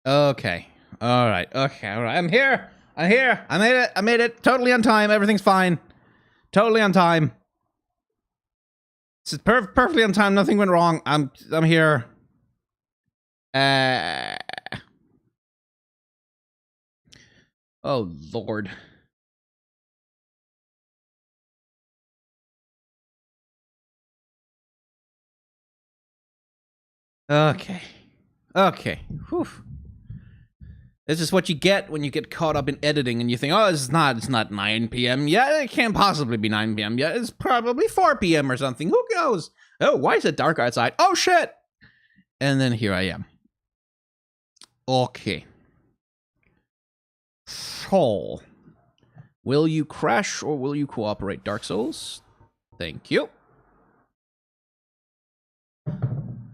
Okay. Alright. Okay, alright. I'm here! I'm here! I made it! I made it! Totally on time. Everything's fine. Totally on time. This is perfectly on time. Nothing went wrong. I'm here. Oh, Lord. Okay. Okay. Whew. This is what you get when you get caught up in editing and you think, oh, it's not 9 p.m. Yeah, it can't possibly be 9 p.m. Yeah, it's probably 4 p.m. or something. Who knows? Oh, why is it dark outside? Oh, shit! And then here I am. Okay. So, will you crash or will you cooperate, Dark Souls? Thank you.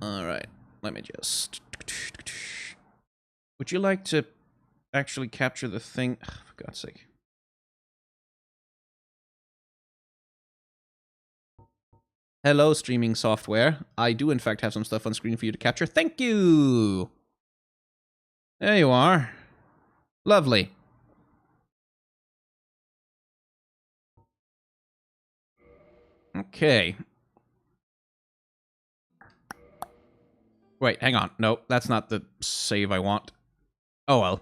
Alright, let me just... Would you like to actually capture the thing? Ugh, for God's sake. Hello, streaming software. I do, in fact, have some stuff on screen for you to capture. Thank you! There you are. Lovely. Okay. Wait, hang on. No, that's not the save I want. Oh well.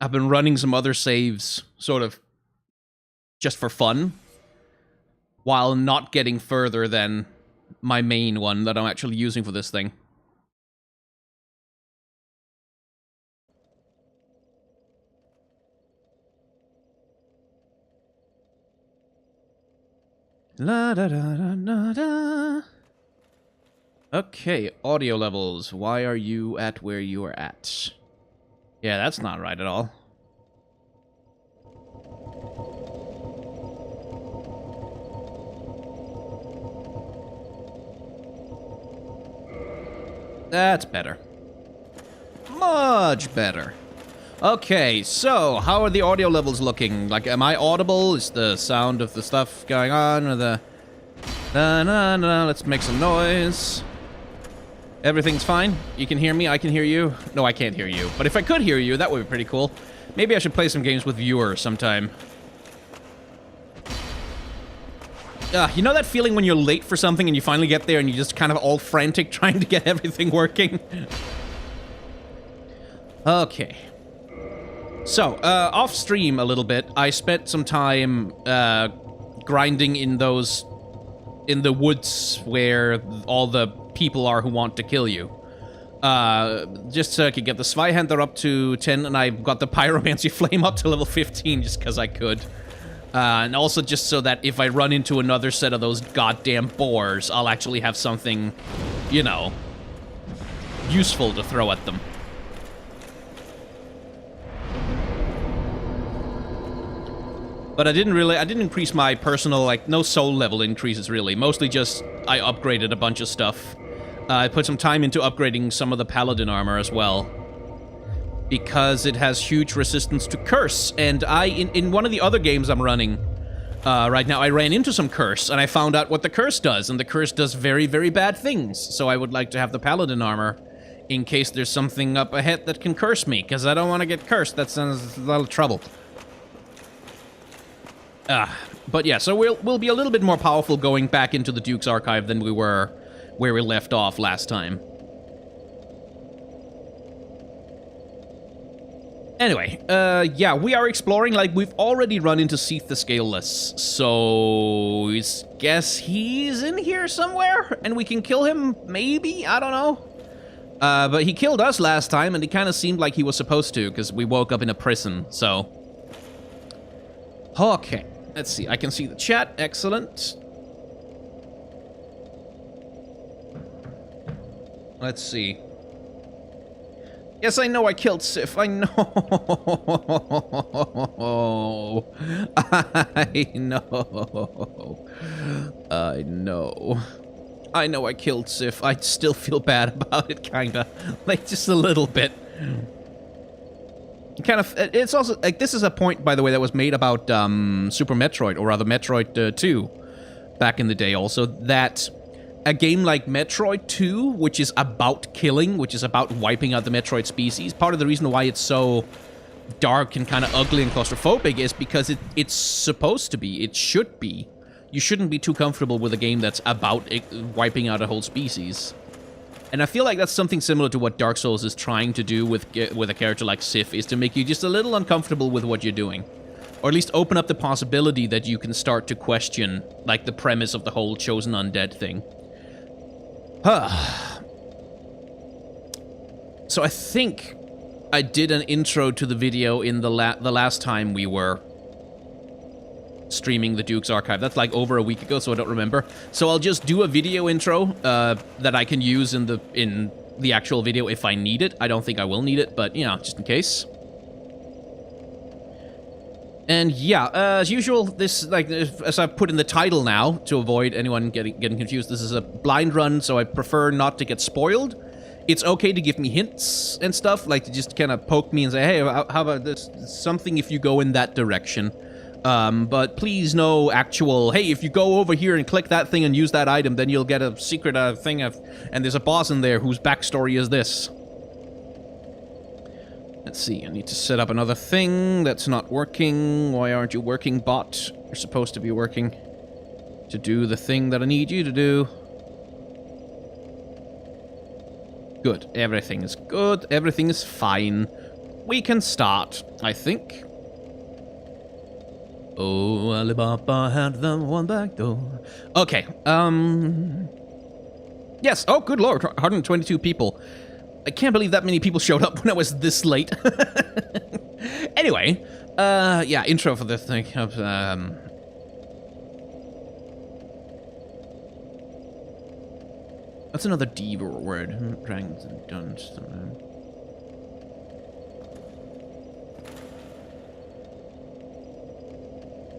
I've been running some other saves, sort of, just for fun, while not getting further than my main one that I'm actually using for this thing. La da da da da da. Okay, audio levels. Why are you at where you are at? Yeah, that's not right at all. That's better. Much better. Okay, so, how are the audio levels looking? Like, am I audible? Is the sound of the stuff going on? Or the... Na-na-na, let's make some noise. Everything's fine? You can hear me? I can hear you? No, I can't hear you. But if I could hear you, that would be pretty cool. Maybe I should play some games with viewers sometime. You know that feeling when you're late for something and you finally get there and you're just kind of all frantic trying to get everything working? Okay. So, off stream a little bit, I spent some time, grinding in the woods where all the people are who want to kill you. Just so I could get the Zweihänder up to 10, and I got the Pyromancy Flame up to level 15 just because I could. And also just so that if I run into another set of those goddamn boars, I'll actually have something, you know, useful to throw at them. But I didn't increase my personal, like, no soul level increases, really. Mostly just, I upgraded a bunch of stuff. I put some time into upgrading some of the paladin armor as well. Because it has huge resistance to curse. And in one of the other games I'm running right now, I ran into some curse, and I found out what the curse does. And the curse does very, very bad things. So I would like to have the paladin armor in case there's something up ahead that can curse me. Because I don't want to get cursed. That sounds a lot of trouble. But yeah, so we'll be a little bit more powerful going back into the Duke's Archive than we were where we left off last time. Anyway, yeah, we are exploring, like, we've already run into Seath the Scaleless, so I guess he's in here somewhere, and we can kill him, maybe? I don't know. But he killed us last time, and it kind of seemed like he was supposed to, because we woke up in a prison, so... Okay. Let's see, I can see the chat. Excellent. Let's see. Yes, I know I killed Sif. I know. I know. I know. I know I killed Sif. I still feel bad about it, kinda. Like, just a little bit. Kind of, it's also, like, this is a point, by the way, that was made about, Super Metroid, or rather Metroid 2. back in the day also, that a game like Metroid 2, which is about killing, which is about wiping out the Metroid species, part of the reason why it's so dark and kind of ugly and claustrophobic is because it's supposed to be, it should be. You shouldn't be too comfortable with a game that's about wiping out a whole species. And I feel like that's something similar to what Dark Souls is trying to do with a character like Sif, is to make you just a little uncomfortable with what you're doing. Or at least open up the possibility that you can start to question, like, the premise of the whole chosen undead thing. So I think I did an intro to the video in the last time we were streaming the Duke's Archive. That's like over a week ago, so I don't remember. So I'll just do a video intro that I can use in the actual video if I need it. I don't think I will need it, but, you know, just in case. And yeah, as usual, this, like, as I've put in the title now, to avoid anyone getting confused, this is a blind run, so I prefer not to get spoiled. It's okay to give me hints and stuff, like to just kind of poke me and say, hey, how about this? Something if you go in that direction. But please no actual, hey, if you go over here and click that thing and use that item, then you'll get a secret thing and there's a boss in there whose backstory is this. Let's see, I need to set up another thing that's not working. Why aren't you working, bot? You're supposed to be working to do the thing that I need you to do. Good, everything is good, everything is fine. We can start, I think. Oh, Alibaba had the one back door. Okay, yes, oh, good lord, 122 people. I can't believe that many people showed up when I was this late. Anyway, yeah, intro for this thing. That's another D word. Dragons and guns.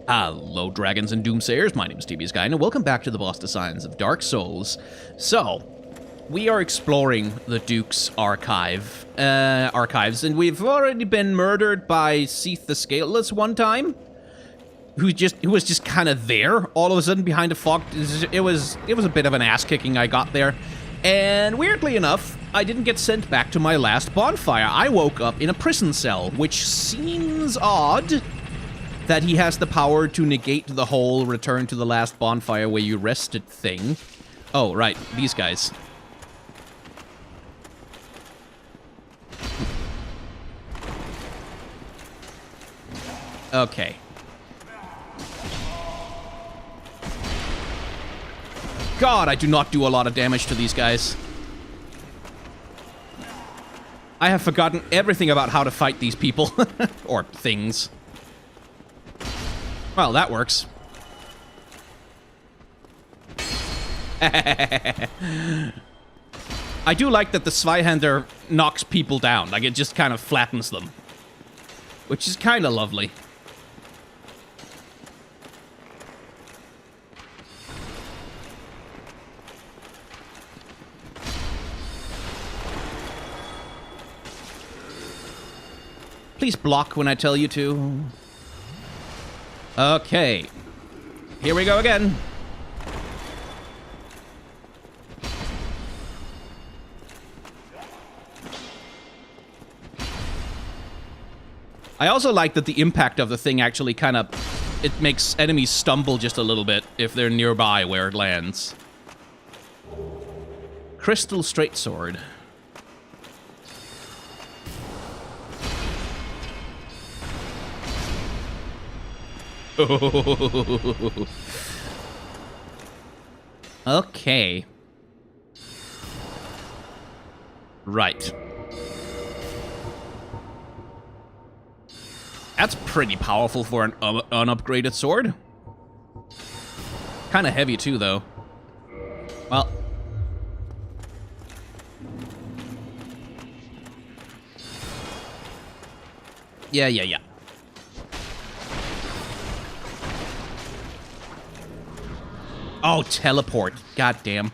Hello, dragons and doomsayers. My name is TB's Guy, and welcome back to the Boss Designs of Dark Souls. So, we are exploring the Duke's archives, and we've already been murdered by Seath the Scaleless one time, who was just kind of there all of a sudden behind a fog. It was a bit of an ass kicking I got there, and weirdly enough, I didn't get sent back to my last bonfire. I woke up in a prison cell, which seems odd that he has the power to negate the whole return to the last bonfire where you rested thing. Oh, right, these guys. Okay. God, I do not do a lot of damage to these guys. I have forgotten everything about how to fight these people. Or things. Well, that works. I do like that the Zweihander knocks people down. Like, it just kind of flattens them. Which is kind of lovely. Please block when I tell you to. Okay. Here we go again. I also like that the impact of the thing actually kind of... It makes enemies stumble just a little bit if they're nearby where it lands. Crystal Straight Sword. Okay. Right. That's pretty powerful for an unupgraded sword. Kind of heavy too, though. Well. Yeah. Oh, teleport. Goddamn.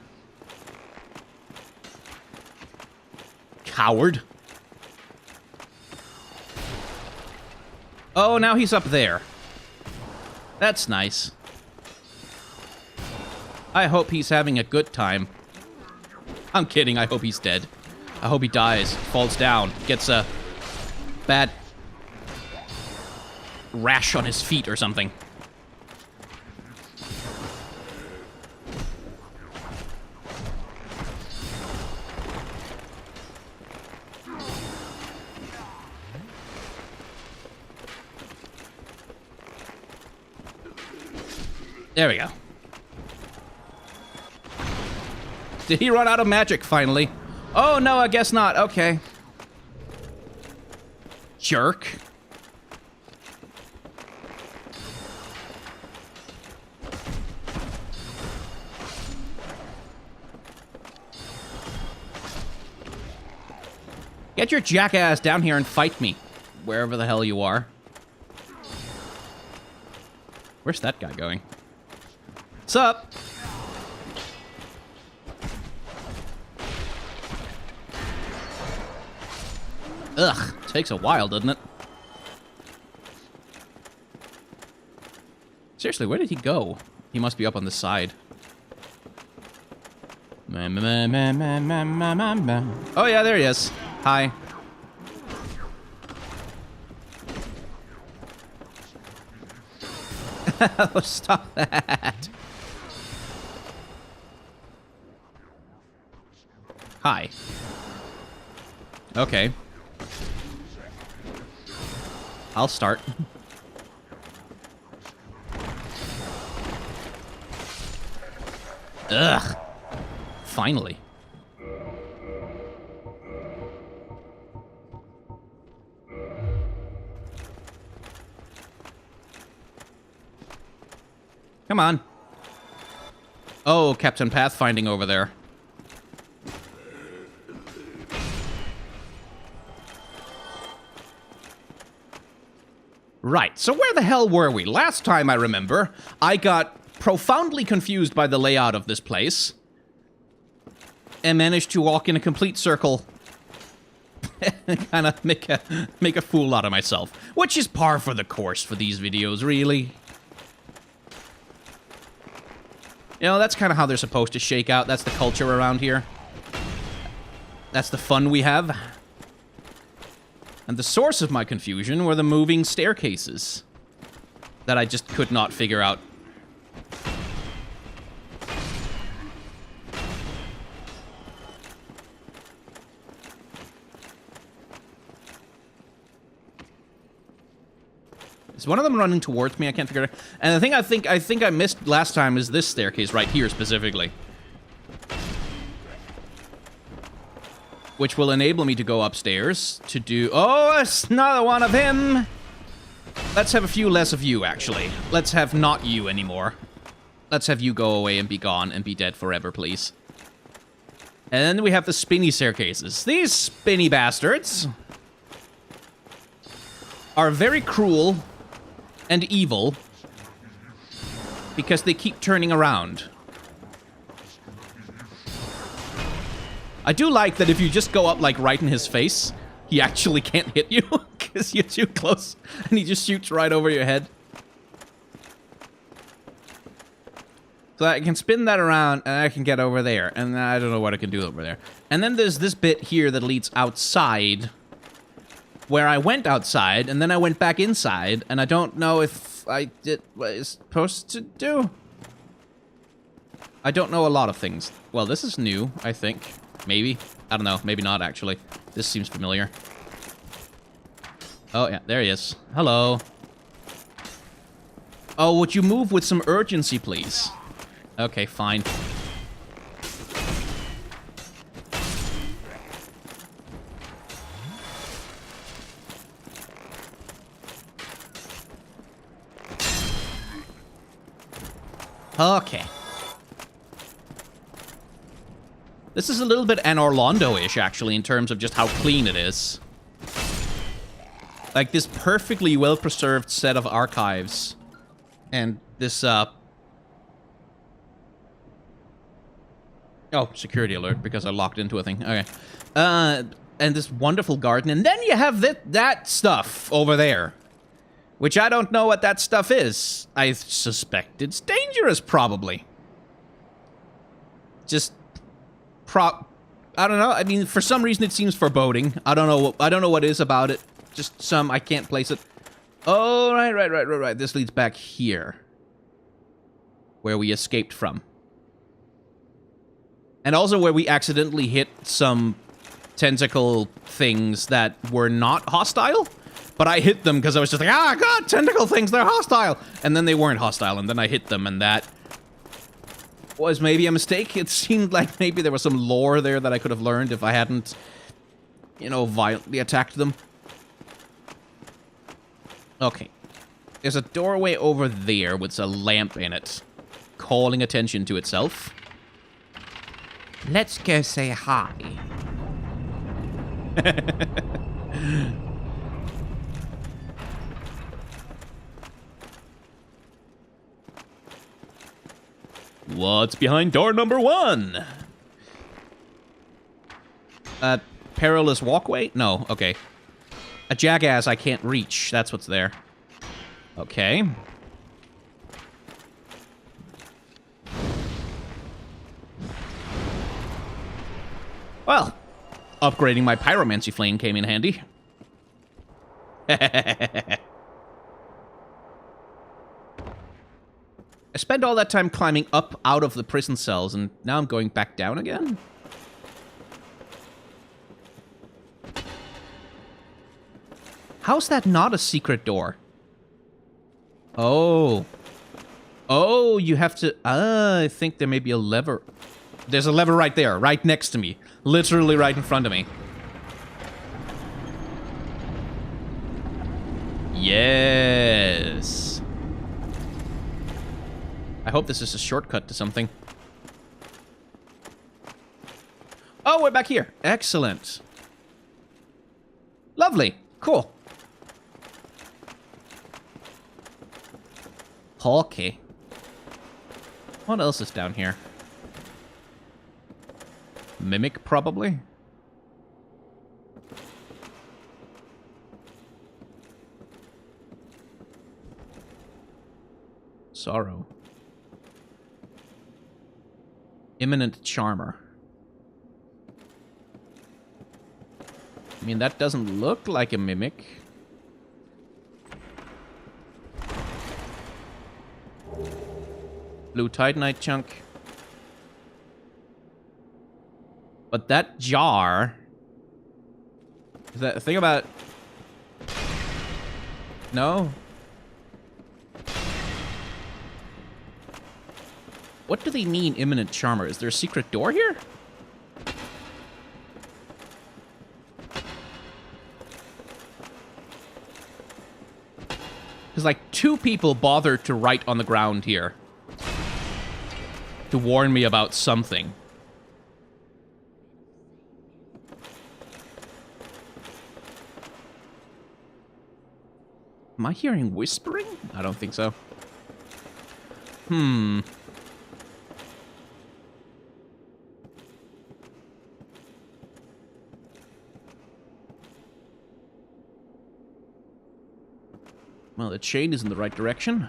Coward. Oh, now he's up there. That's nice. I hope he's having a good time. I'm kidding, I hope he's dead. I hope he dies, falls down, gets a bad rash on his feet or something. There we go. Did he run out of magic finally? Oh, no, I guess not. Okay. Jerk. Get your jackass down here and fight me, wherever the hell you are. Where's that guy going? What's up? Ugh, takes a while, doesn't it? Seriously, where did he go? He must be up on the side. Oh yeah, there he is. Hi. Oh, stop that. Hi. Okay. I'll start. Ugh. Finally. Come on. Oh, Captain Pathfinding over there. Right, so where the hell were we? Last time I remember, I got profoundly confused by the layout of this place and managed to walk in a complete circle and kind of make a fool out of myself, which is par for the course for these videos, really. You know, that's kind of how they're supposed to shake out. That's the culture around here. That's the fun we have. And the source of my confusion were the moving staircases that I just could not figure out. Is one of them running towards me? I can't figure it out. And the thing I think I missed last time is this staircase right here specifically, which will enable me to go upstairs to do... Oh, it's another one of him! Let's have a few less of you, actually. Let's have not you anymore. Let's have you go away and be gone and be dead forever, please. And then we have the spinny staircases. These spinny bastards are very cruel and evil because they keep turning around. I do like that if you just go up, like, right in his face, he actually can't hit you, because you're too close, and he just shoots right over your head. So I can spin that around, and I can get over there, and I don't know what I can do over there. And then there's this bit here that leads outside, where I went outside, and then I went back inside, and I don't know if I did what I was supposed to do. I don't know a lot of things. Well, this is new, I think. Maybe. I don't know. Maybe not, actually. This seems familiar. Oh, yeah. There he is. Hello. Oh, would you move with some urgency, please? Okay, fine. Okay. This is a little bit an Orlando-ish, actually, in terms of just how clean it is. Like, this perfectly well-preserved set of archives. And this, Oh, security alert, because I locked into a thing. Okay. And this wonderful garden. And then you have that stuff over there. Which I don't know what that stuff is. I suspect it's dangerous, probably. Just I don't know. I mean, for some reason it seems foreboding. I don't know what is about it. Just some, I can't place it. Oh, right. This leads back here. Where we escaped from. And also where we accidentally hit some tentacle things that were not hostile. But I hit them because I was just like, ah, God, tentacle things, they're hostile. And then they weren't hostile, and then I hit them, and that was maybe a mistake. It seemed like maybe there was some lore there that I could have learned if I hadn't, you know, violently attacked them. Okay. There's a doorway over there with a lamp in it, calling attention to itself. Let's go say hi. What's behind door number 1? A perilous walkway? No, okay. A jackass I can't reach. That's what's there. Okay. Well, upgrading my pyromancy flame came in handy. I spent all that time climbing up out of the prison cells, and now I'm going back down again? How's that not a secret door? Oh. Oh, you have to... I think there may be a lever. There's a lever right there, right next to me. Literally right in front of me. Yes. I hope this is a shortcut to something. Oh, we're back here. Excellent. Lovely. Cool. Okay. What else is down here? Mimic, probably? Sorrow. Imminent Charmer. I mean, that doesn't look like a mimic. Blue Titanite chunk. But that jar... Is that a thing about... No? What do they mean, imminent charmer? Is there a secret door here? Because, like, 2 people bothered to write on the ground here. To warn me about something. Am I hearing whispering? I don't think so. Well, the chain is in the right direction.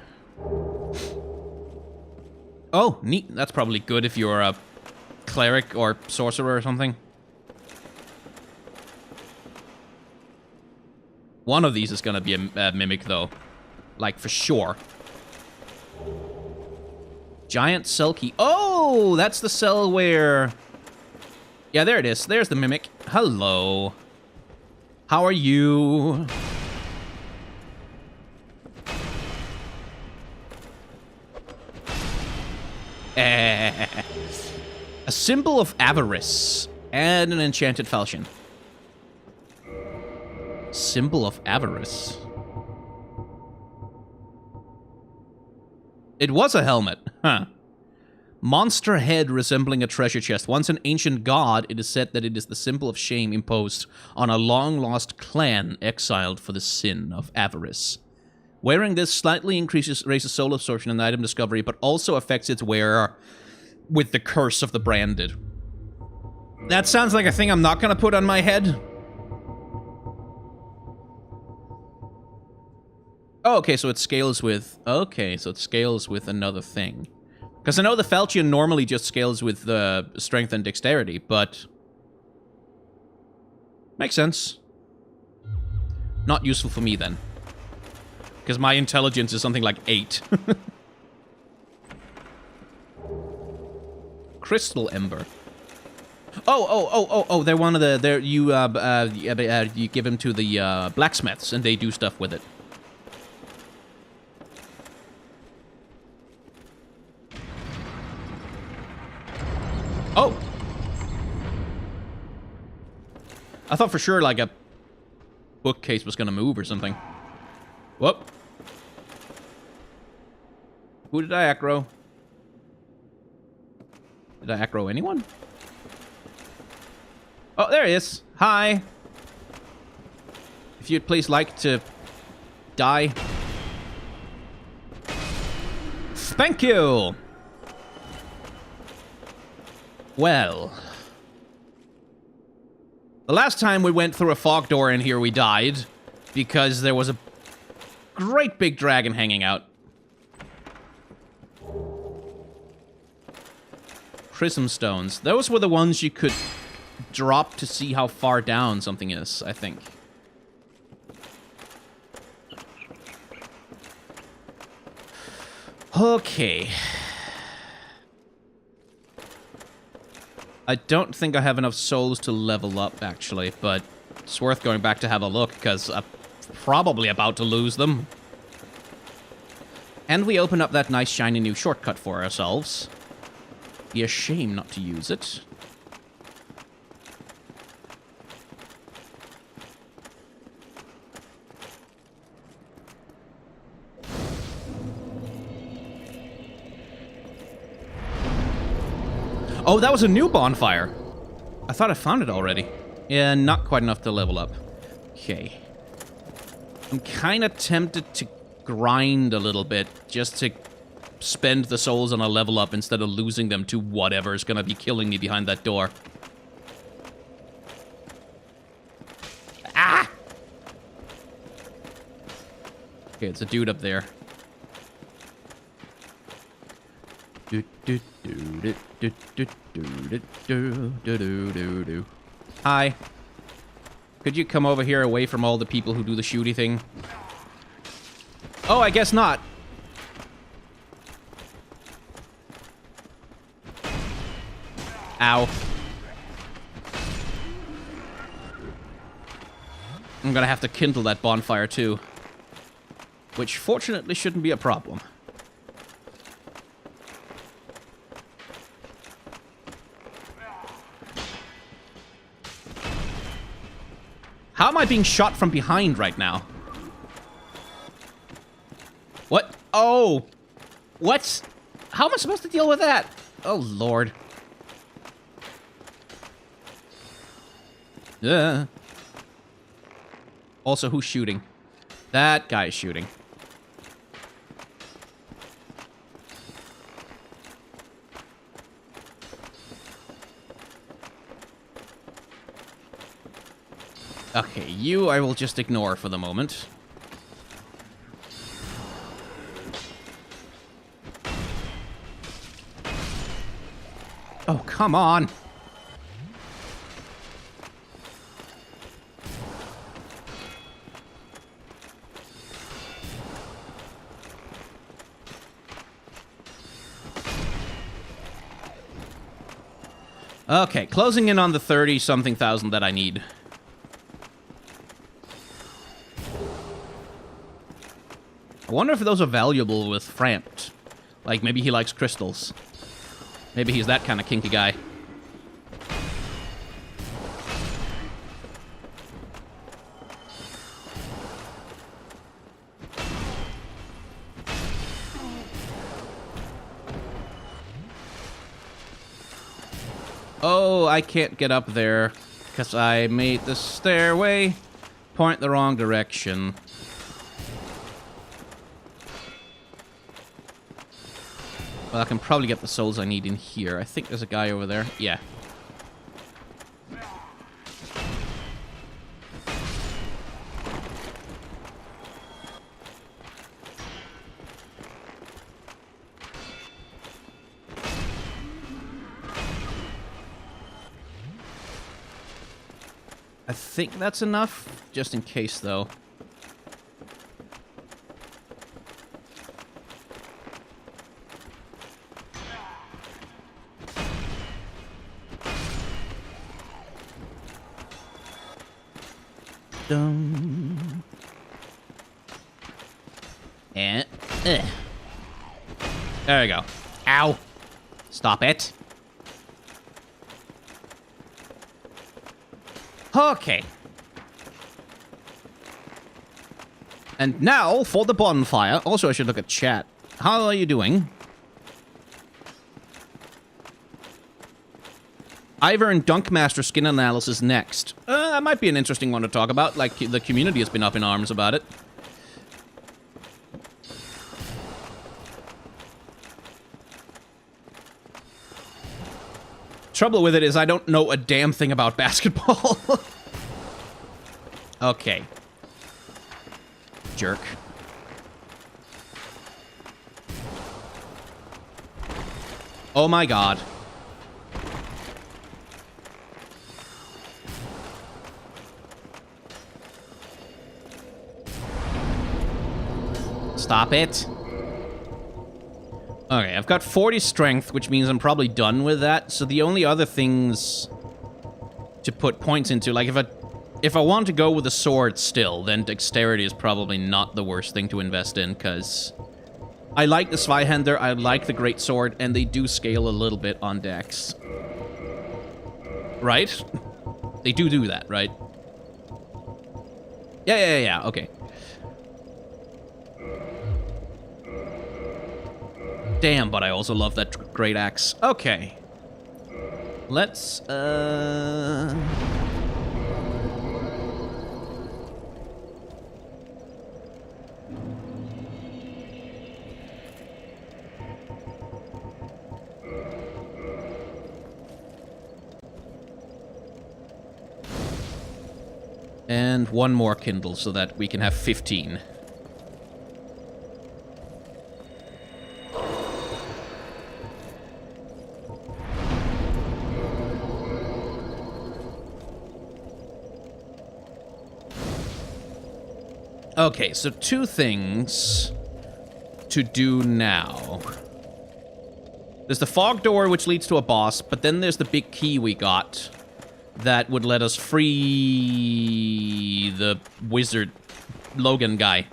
Oh, neat. That's probably good if you're a cleric or sorcerer or something. One of these is gonna be a mimic, though. Like, for sure. Giant cell key. Oh, that's the cell where... Yeah, there it is. There's the mimic. Hello. How are you? A symbol of avarice and an enchanted falchion. Symbol of avarice. It was a helmet, huh? Monster head resembling a treasure chest. Once an ancient god, it is said that it is the symbol of shame imposed on a long-lost clan exiled for the sin of avarice. Wearing this slightly raises soul absorption and item discovery, but also affects its wearer with the curse of the branded. That sounds like a thing I'm not gonna put on my head. Oh, okay, so it scales with... Okay, so it scales with another thing. Because I know the Falchion normally just scales with strength and dexterity, but... Makes sense. Not useful for me, then. Because my intelligence is something like 8. Crystal Ember. Oh, they're one of the... you give them to the blacksmiths, and they do stuff with it. Oh! I thought for sure, like, a bookcase was gonna move or something. Whoop. Who did I aggro? Did I aggro anyone? Oh, there he is. Hi. If you'd please like to die. Thank you! Well... The last time we went through a fog door in here, we died. Because there was a great big dragon hanging out. Prism stones. Those were the ones you could drop to see how far down something is, I think. Okay. I don't think I have enough souls to level up, actually, but it's worth going back to have a look, because I'm probably about to lose them. And we open up that nice shiny new shortcut for ourselves. Be a shame not to use it. Oh, that was a new bonfire. I thought I found it already. Yeah, not quite enough to level up. Okay. I'm kind of tempted to grind a little bit, just to spend the souls on a level up instead of losing them to whatever is going to be killing me behind that door. Ah! Okay, it's a dude up there. Hi. Could you come over here away from all the people who do the shooty thing? Oh, I guess not. Ow. I'm gonna have to kindle that bonfire too. Which fortunately shouldn't be a problem. How am I being shot from behind right now? What? Oh! What? How am I supposed to deal with that? Oh, Lord. Also, who's shooting? That guy is shooting. Okay, you I will just ignore for the moment. Oh, come on! Okay, closing in on the 30-something thousand that I need. I wonder if those are valuable with Framped. Like, maybe he likes crystals. Maybe he's that kind of kinky guy. Oh, I can't get up there because I made the stairway point the wrong direction. Well, I can probably get the souls I need in here. I think there's a guy over there. Yeah. I think that's enough, just in case, though. Dum. And there we go. Ow! Stop it. Okay. And now for the bonfire. Also, I should look at chat. How are you doing? Ivor and Dunkmaster skin analysis next. That might be an interesting one to talk about. Like, the community has been up in arms about it. Trouble with it is I don't know a damn thing about basketball. Okay. Jerk. Oh my god. Stop it. Okay, I've got 40 strength, which means I'm probably done with that. So the only other things to put points into, like if I want to go with a sword still, then dexterity is probably not the worst thing to invest in, because I like the Zweihander, I like the great sword, and they do scale a little bit on dex. Right? They do that, right? Yeah, okay. Damn, but I also love that great axe. Okay. Let's, and one more Kindle so that we can have 15. Okay, so two things to do now. There's the fog door, which leads to a boss, but then there's the big key we got that would let us free the wizard Logan guy.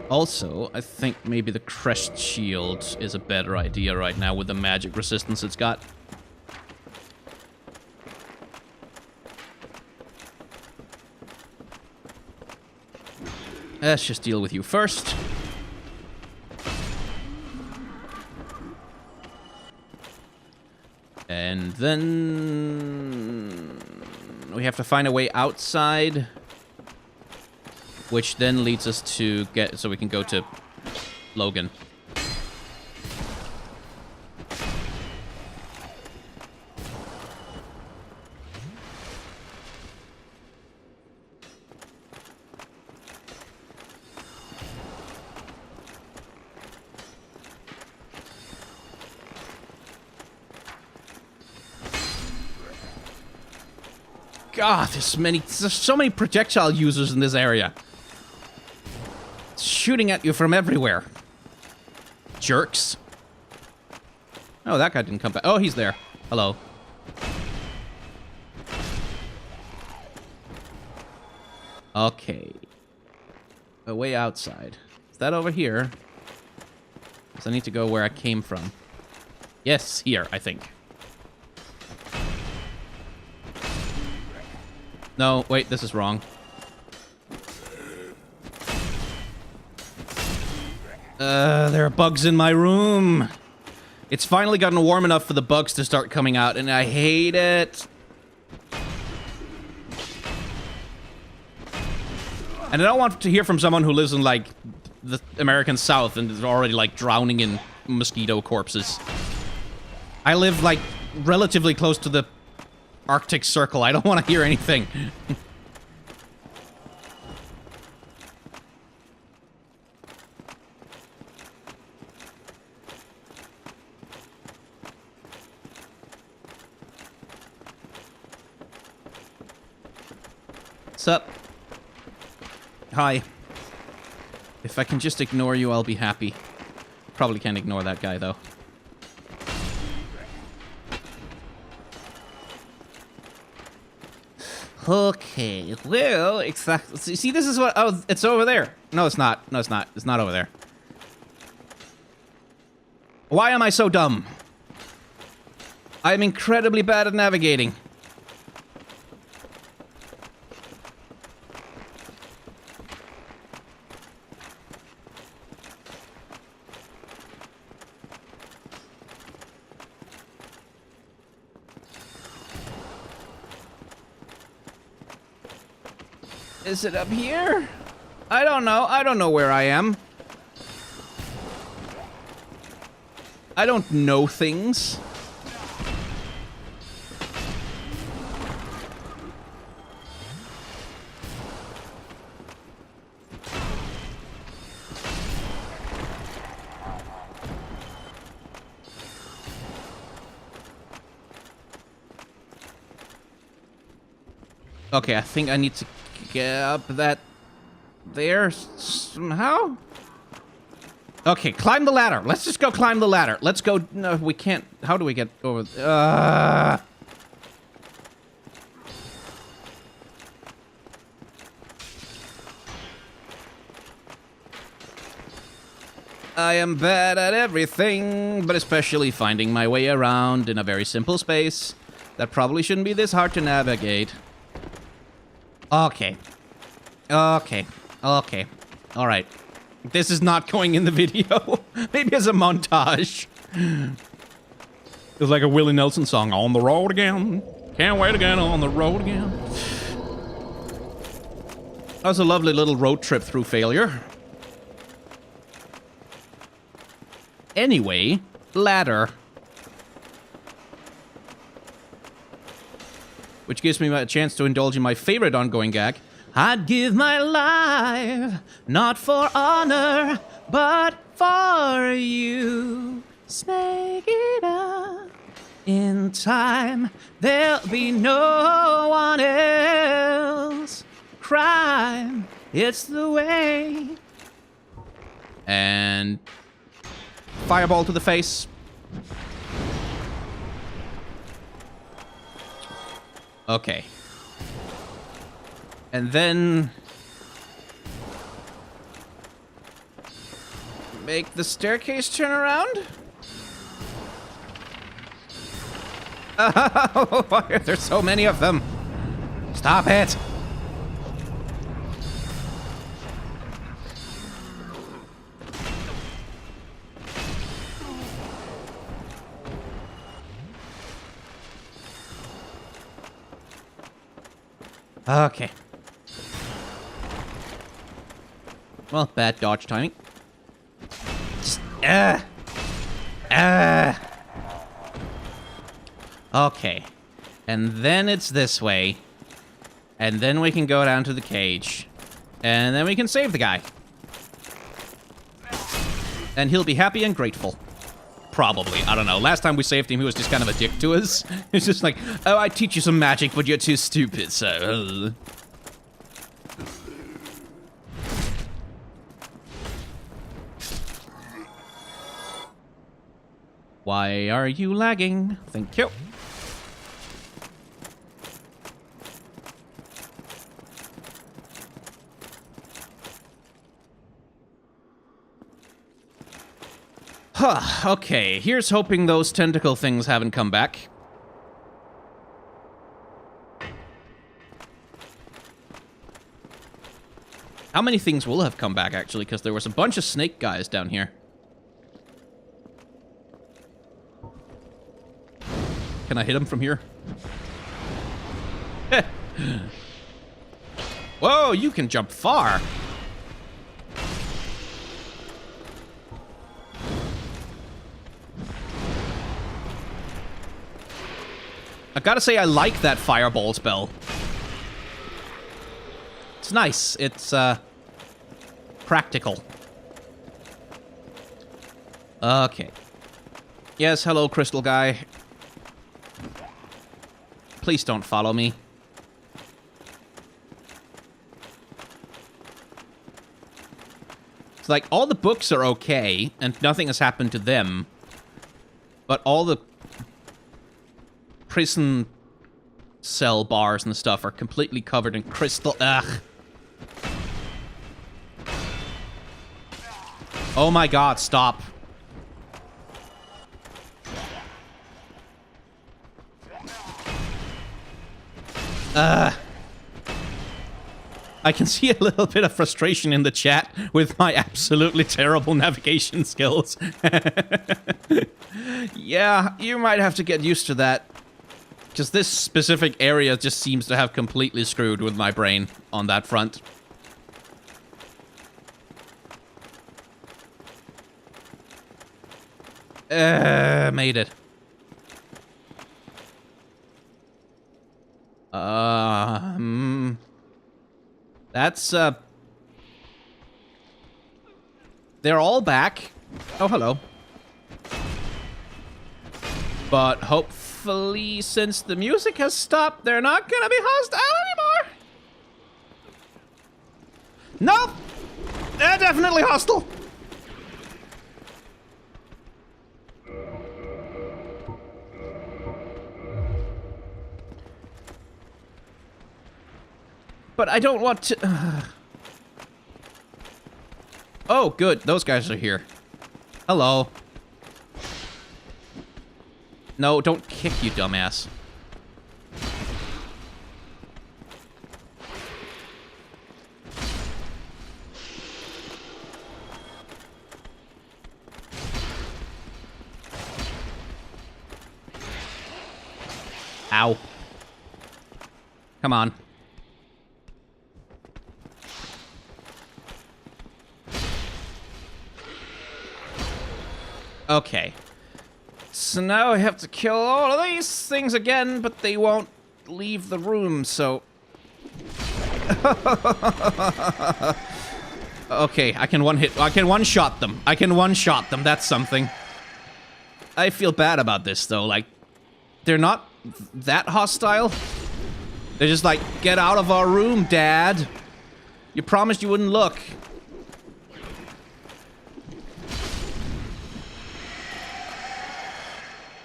Also, I think maybe the Crest Shield is a better idea right now with the magic resistance it's got. Let's just deal with you first. And then we have to find a way outside, which then leads us to get, so we can go to Logan. God, there's so many projectile users in this area. Shooting at you from everywhere. Jerks. Oh, that guy didn't come back. Oh, he's there. Hello. Okay. A way outside. Is that over here? Because I need to go where I came from. Yes, here, I think. No, wait, this is wrong. There are bugs in my room. It's finally gotten warm enough for the bugs to start coming out, and I hate it. And I don't want to hear from someone who lives in, like, the American South and is already, like, drowning in mosquito corpses. I live, like, relatively close to the Arctic Circle. I don't want to hear anything. What's up? Hi. If I can just ignore you, I'll be happy. Probably can't ignore that guy, though. Okay, well, exactly. See, this is what... Oh, it's over there. No, it's not. No, it's not. It's not over there. Why am I so dumb? I'm incredibly bad at navigating. Is it up here? I don't know. I don't know where I am. I don't know things. Okay, I think I need to get up that there somehow. Okay, climb the ladder. Let's just go climb the ladder. Let's go. No, we can't. How do we get over? I am bad at everything, but especially finding my way around in a very simple space that probably shouldn't be this hard to navigate. Okay. Okay. Okay. All right. This is not going in the video. Maybe as a montage. It's like a Willie Nelson song. On the road again. Can't wait again on the road again. That was a lovely little road trip through failure. Anyway, ladder. Which gives me a chance to indulge in my favorite ongoing gag. I'd give my life, not for honor, but for you. Snake it up. In time, there'll be no one else. Crime, it's the way. And fireball to the face. Okay. And then make the staircase turn around? Oh, why are there so many of them? Stop it! Okay. Well, bad dodge timing. Just, Okay. And then it's this way. And then we can go down to the cage. And then we can save the guy. And he'll be happy and grateful. Probably. I don't know. Last time we saved him, he was just kind of a dick to us. He's just like, oh, I teach you some magic, but you're too stupid, so... Why are you lagging? Thank you. Huh, okay, here's hoping those tentacle things haven't come back. How many things will have come back, actually? Because there was a bunch of snake guys down here. Can I hit him from here? Whoa, you can jump far. I gotta say, I like that fireball spell. It's nice. It's, practical. Okay. Yes, hello, crystal guy. Please don't follow me. It's like, all the books are okay, and nothing has happened to them. But all the prison cell bars and stuff are completely covered in crystal. Ugh. Oh my god, stop. I can see a little bit of frustration in the chat with my absolutely terrible navigation skills. Yeah, you might have to get used to that. Because this specific area just seems to have completely screwed with my brain on that front. Made it. That's, they're all back. Oh, hello. But hopefully, since the music has stopped, they're not gonna be hostile anymore. Nope! They're definitely hostile. But I don't want to... Oh, good. Those guys are here. Hello. No, don't kick, you dumbass. Ow. Come on. Okay. So now I have to kill all of these things again, but they won't leave the room, so... Okay, I can one-shot them. I can one-shot them, that's something. I feel bad about this, though, like... They're not that hostile. They're just like, get out of our room, Dad. You promised you wouldn't look.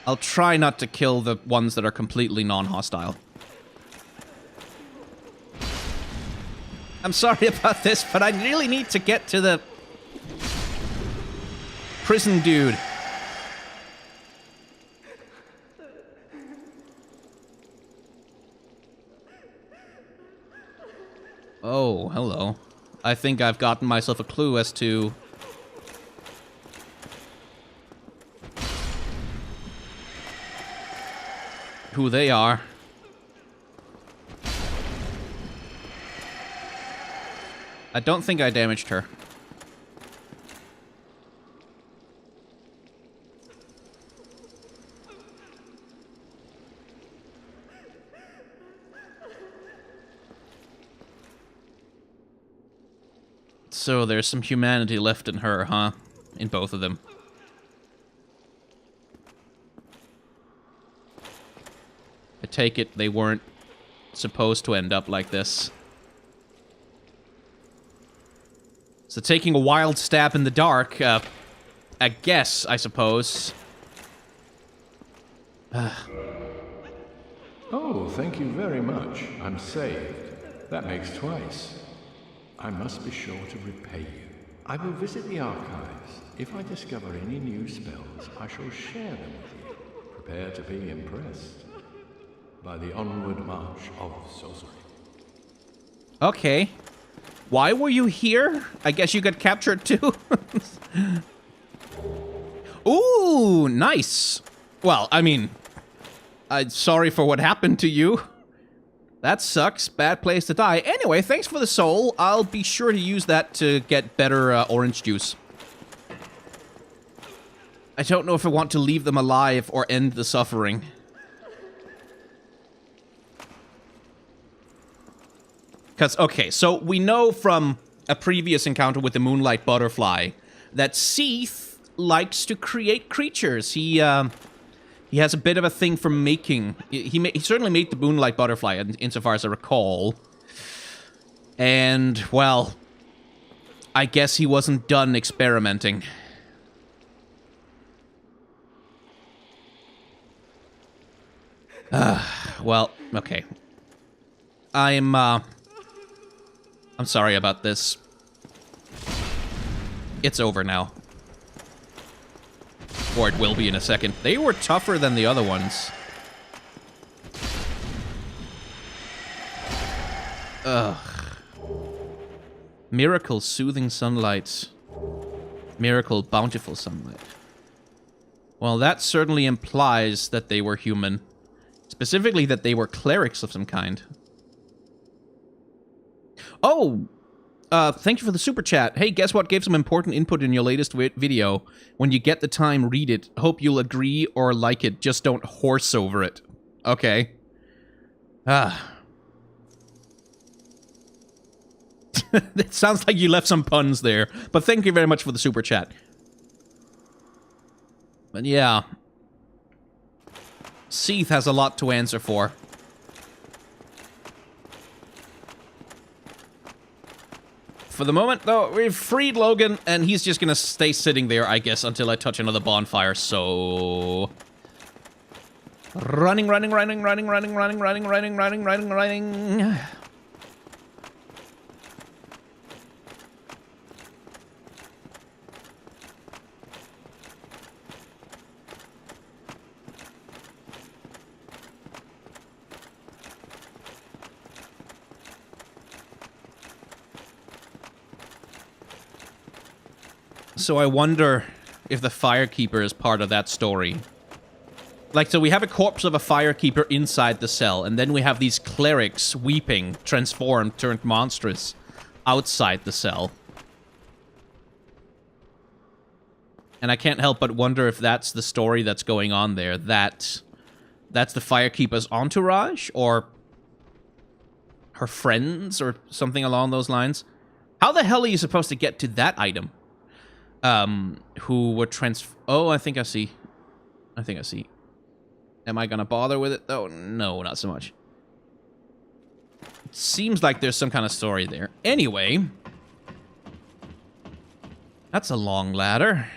I'll try not to kill the ones that are completely non-hostile. I'm sorry about this, but I really need to get to the prison dude. Oh, hello. I think I've gotten myself a clue as to... who they are. I don't think I damaged her. So there's some humanity left in her, huh? In both of them. I take it they weren't supposed to end up like this. So taking a wild stab in the dark, a guess, I suppose. Oh, thank you very much. I'm saved. That makes twice. I must be sure to repay you. I will visit the archives. If I discover any new spells, I shall share them with you. Prepare to be impressed by the onward march of sorcery. Okay. Why were you here? I guess you got captured too? Ooh, nice. Well, I mean, I'm sorry for what happened to you. That sucks. Bad place to die. Anyway, thanks for the soul. I'll be sure to use that to get better orange juice. I don't know if I want to leave them alive or end the suffering. Because, okay, so we know from a previous encounter with the Moonlight Butterfly that Seath likes to create creatures. He has a bit of a thing for making... He certainly made the Moonlight Butterfly, insofar as I recall. And, well, I guess he wasn't done experimenting. Well, okay. I'm sorry about this. It's over now. Or it will be in a second. They were tougher than the other ones. Ugh. Miracle soothing sunlight. Miracle bountiful sunlight. Well, that certainly implies that they were human. Specifically that they were clerics of some kind. Oh! Thank you for the super chat. Hey, guess what gave some important input in your latest video? When you get the time, read it. Hope you'll agree or like it. Just don't horse over it. Okay. It sounds like you left some puns there. But thank you very much for the super chat. But yeah. Seath has a lot to answer for. For the moment, though, we've freed Logan, and he's just gonna stay sitting there, I guess, until I touch another bonfire, so... Running. So I wonder if the Firekeeper is part of that story. Like, so we have a corpse of a Firekeeper inside the cell, and then we have these clerics weeping, transformed, turned monstrous, outside the cell. And I can't help but wonder if that's the story that's going on there. That's the Firekeeper's entourage, or her friends, or something along those lines. How the hell are you supposed to get to that item? Who were oh, I think I see. Am I gonna bother with it, though? No, not so much. It seems like there's some kind of story there. Anyway. That's a long ladder.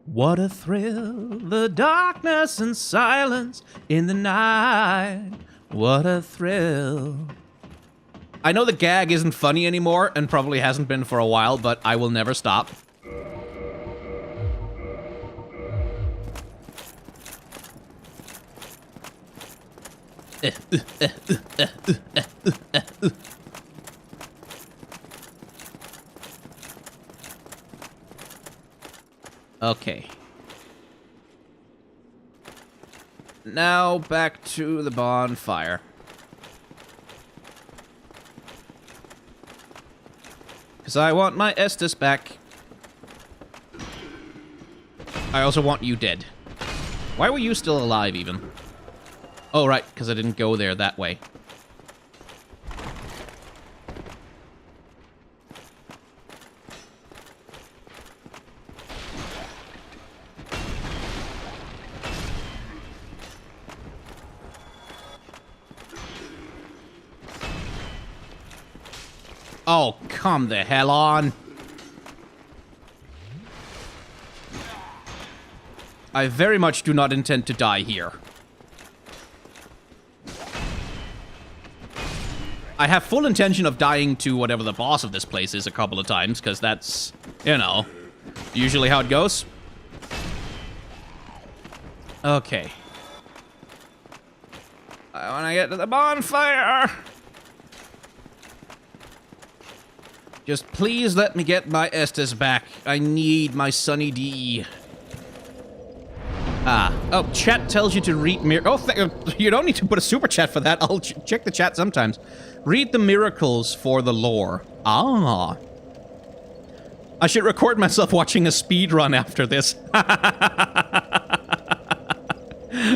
What a thrill, the darkness and silence in the night. What a thrill. I know the gag isn't funny anymore, and probably hasn't been for a while, but I will never stop. Okay. Now back to the bonfire. Because I want my Estus back. I also want you dead. Why were you still alive, even? Oh, right, because I didn't go there that way. Oh, come the hell on. I very much do not intend to die here. I have full intention of dying to whatever the boss of this place is a couple of times, because that's, you know, usually how it goes. Okay. I want to get to the bonfire. Just please let me get my Estus back. I need my Sunny D. Oh, chat tells you to read you don't need to put a super chat for that. I'll check the chat sometimes. Read the miracles for the lore. Ah. I should record myself watching a speed run after this.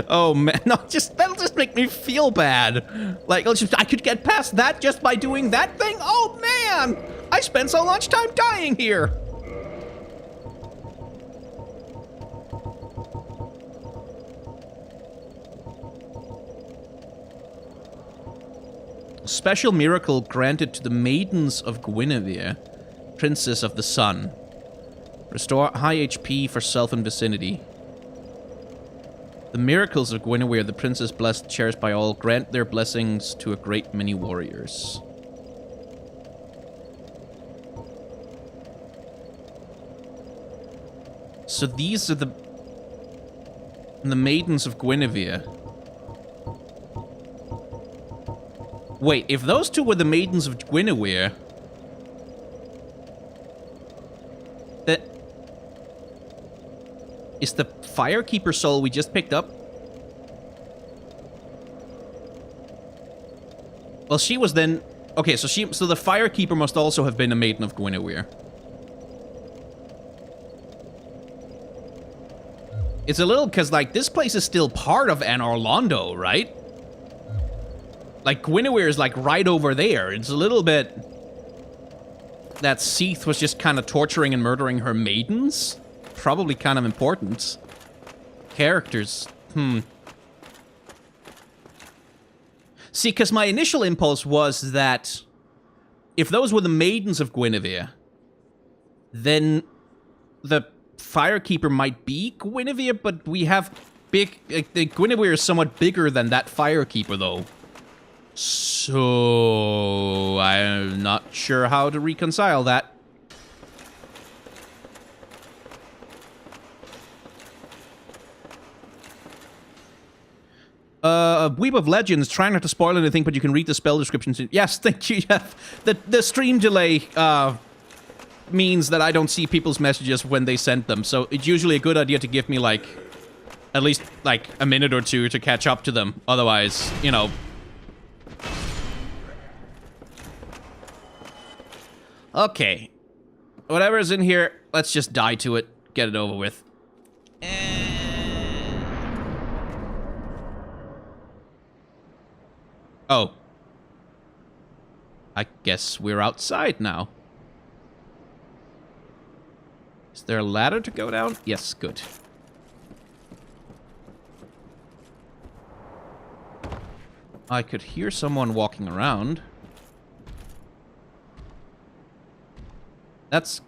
Oh man, no, that'll just make me feel bad. Like, I could get past that just by doing that thing? Oh man! I spent so much time dying here! Special miracle granted to the maidens of Guinevere, Princess of the Sun. Restore high HP for self and vicinity. The miracles of Guinevere, the princess blessed, cherished by all, grant their blessings to a great many warriors. So these are the maidens of Guinevere. Wait, if those two were the maidens of Guinevere, that is the Firekeeper soul we just picked up. Well, she was then... Okay, so the Firekeeper must also have been a maiden of Guinevere. It's a little... Because, like, this place is still part of Anor Londo, right? Like, Guinevere is, like, right over there. It's a little bit... that Seath was just kind of torturing and murdering her maidens. Probably kind of important. Characters. See, because my initial impulse was that if those were the maidens of Guinevere, then the Firekeeper might be Guinevere, but we have big... Guinevere is somewhat bigger than that Firekeeper, though. So... I'm not sure how to reconcile that. Weep of Legends, try not to spoil anything, but you can read the spell descriptions. Yes, thank you, Jeff. The stream delay, means that I don't see people's messages when they send them, so it's usually a good idea to give me, like, at least, like, a minute or two to catch up to them. Otherwise, you know... Okay. Whatever's in here, let's just die to it. Get it over with. Oh. I guess we're outside now. Is there a ladder to go down? Yes, good. I could hear someone walking around. That's...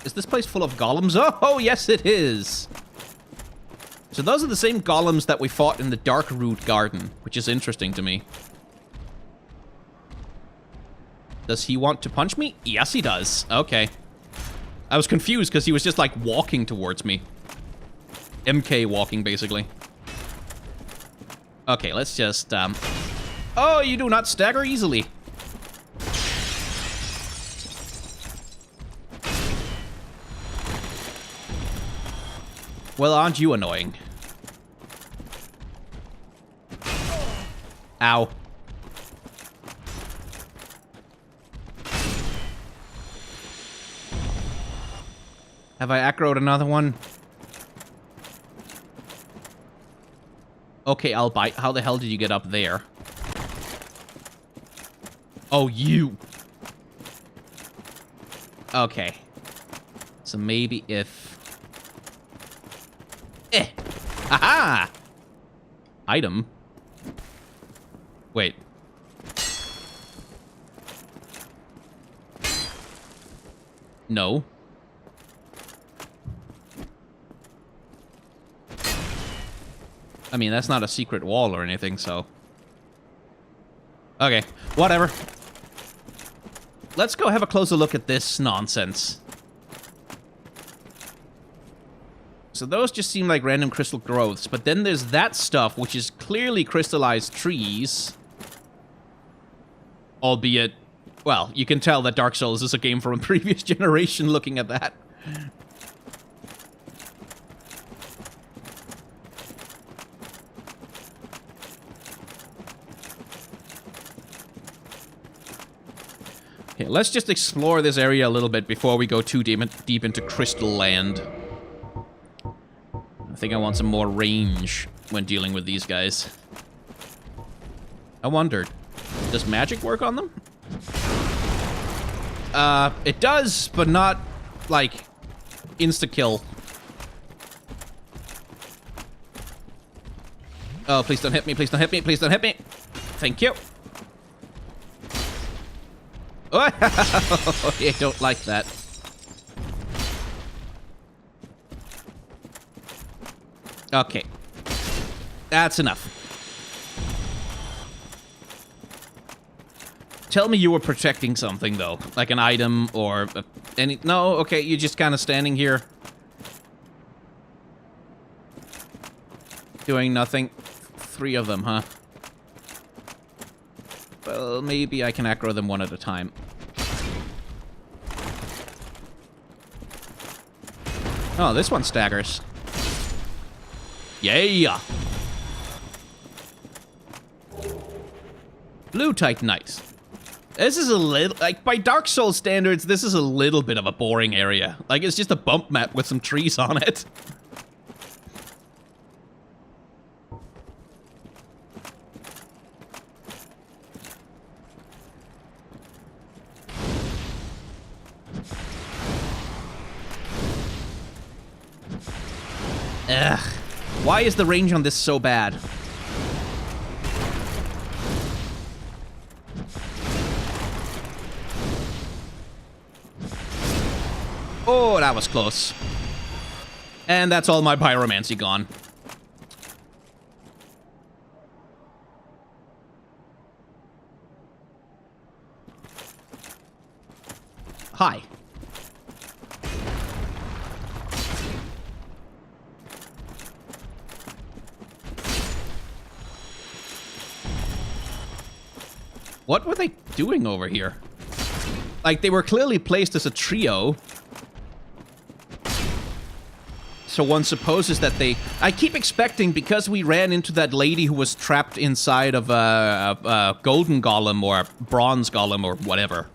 Is this place full of golems? Oh, yes it is! So those are the same golems that we fought in the Darkroot Garden, which is interesting to me. Does he want to punch me? Yes, he does. Okay. I was confused because he was just, like, walking towards me. MK walking, basically. Okay, let's just, Oh, you do not stagger easily. Well, aren't you annoying? Ow. Have I aggroed another one? Okay, I'll bite. How the hell did you get up there? Oh, you. Okay. So maybe if... Aha! Item? Wait. No. I mean, that's not a secret wall or anything, so... Okay, whatever. Let's go have a closer look at this nonsense. So those just seem like random crystal growths, but then there's that stuff, which is clearly crystallized trees. Albeit, well, you can tell that Dark Souls is a game from a previous generation looking at that. Okay, let's just explore this area a little bit before we go too deep into Crystal Land. I think I want some more range. when dealing with these guys. I wondered, does magic work on them? It does, but not, like, insta-kill. Oh, please don't hit me, please don't hit me, please don't hit me. Thank you. Oh, I don't like that. Okay. That's enough. Tell me you were protecting something, though. Like an item or any... No, okay, you're just kind of standing here. Doing nothing. 3 of them, huh? Well, maybe I can aggro them one at a time. Oh, this one staggers. Yeah! Blue Titanite. This is a little... Like, by Dark Souls standards, this is a little bit of a boring area. Like, it's just a bump map with some trees on it. Ugh. Why is the range on this so bad? Oh, that was close. And that's all my pyromancy gone. Hi. What were they doing over here? Like, they were clearly placed as a trio. So one supposes that they... I keep expecting, because we ran into that lady who was trapped inside of a golden golem or bronze golem or whatever.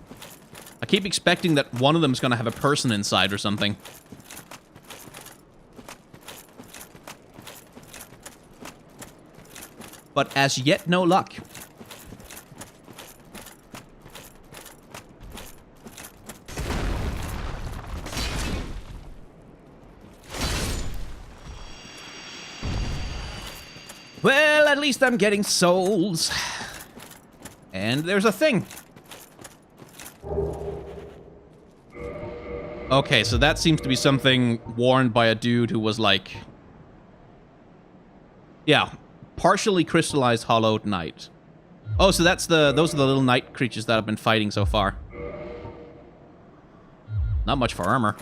I keep expecting that one of them is going to have a person inside or something. But as yet, no luck. Well, at least I'm getting souls. And there's a thing. Okay, so that seems to be something worn by a dude who was like... Yeah, partially crystallized hollowed knight. Oh, so that's those are the little knight creatures that I've been fighting so far. Not much for armor.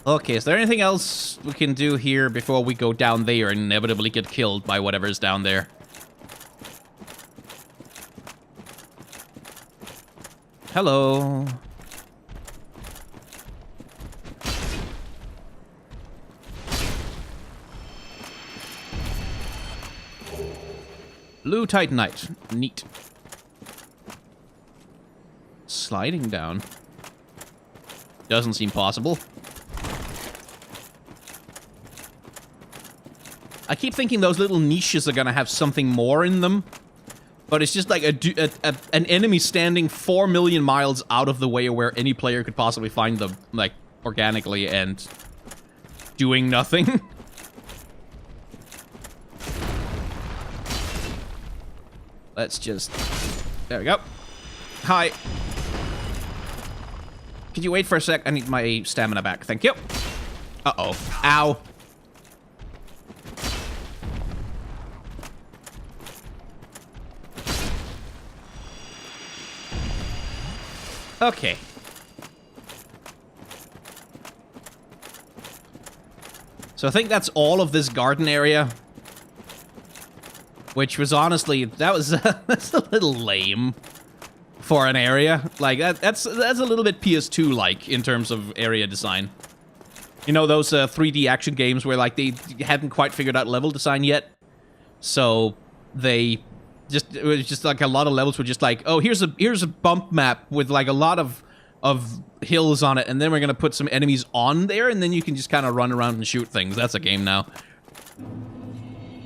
Okay, is there anything else we can do here before we go down there and inevitably get killed by whatever's down there? Hello. Blue Titanite. Neat. Sliding down. Doesn't seem possible. I keep thinking those little niches are gonna have something more in them, but it's just like an enemy standing 4 million miles out of the way of where any player could possibly find them, like, organically, and doing nothing. Let's just... There we go. Hi. Could you wait for a sec? I need my stamina back. Thank you. Uh-oh. Ow. Okay. So I think that's all of this garden area. Which was honestly, that's a little lame for an area. Like, that's a little bit PS2-like in terms of area design. You know, those 3D action games where, like, they hadn't quite figured out level design yet. So they... it was just like a lot of levels were just like, oh, here's a bump map with like a lot of of hills on it, and then we're gonna put some enemies on there, and then you can just kind of run around and shoot things. That's a game now.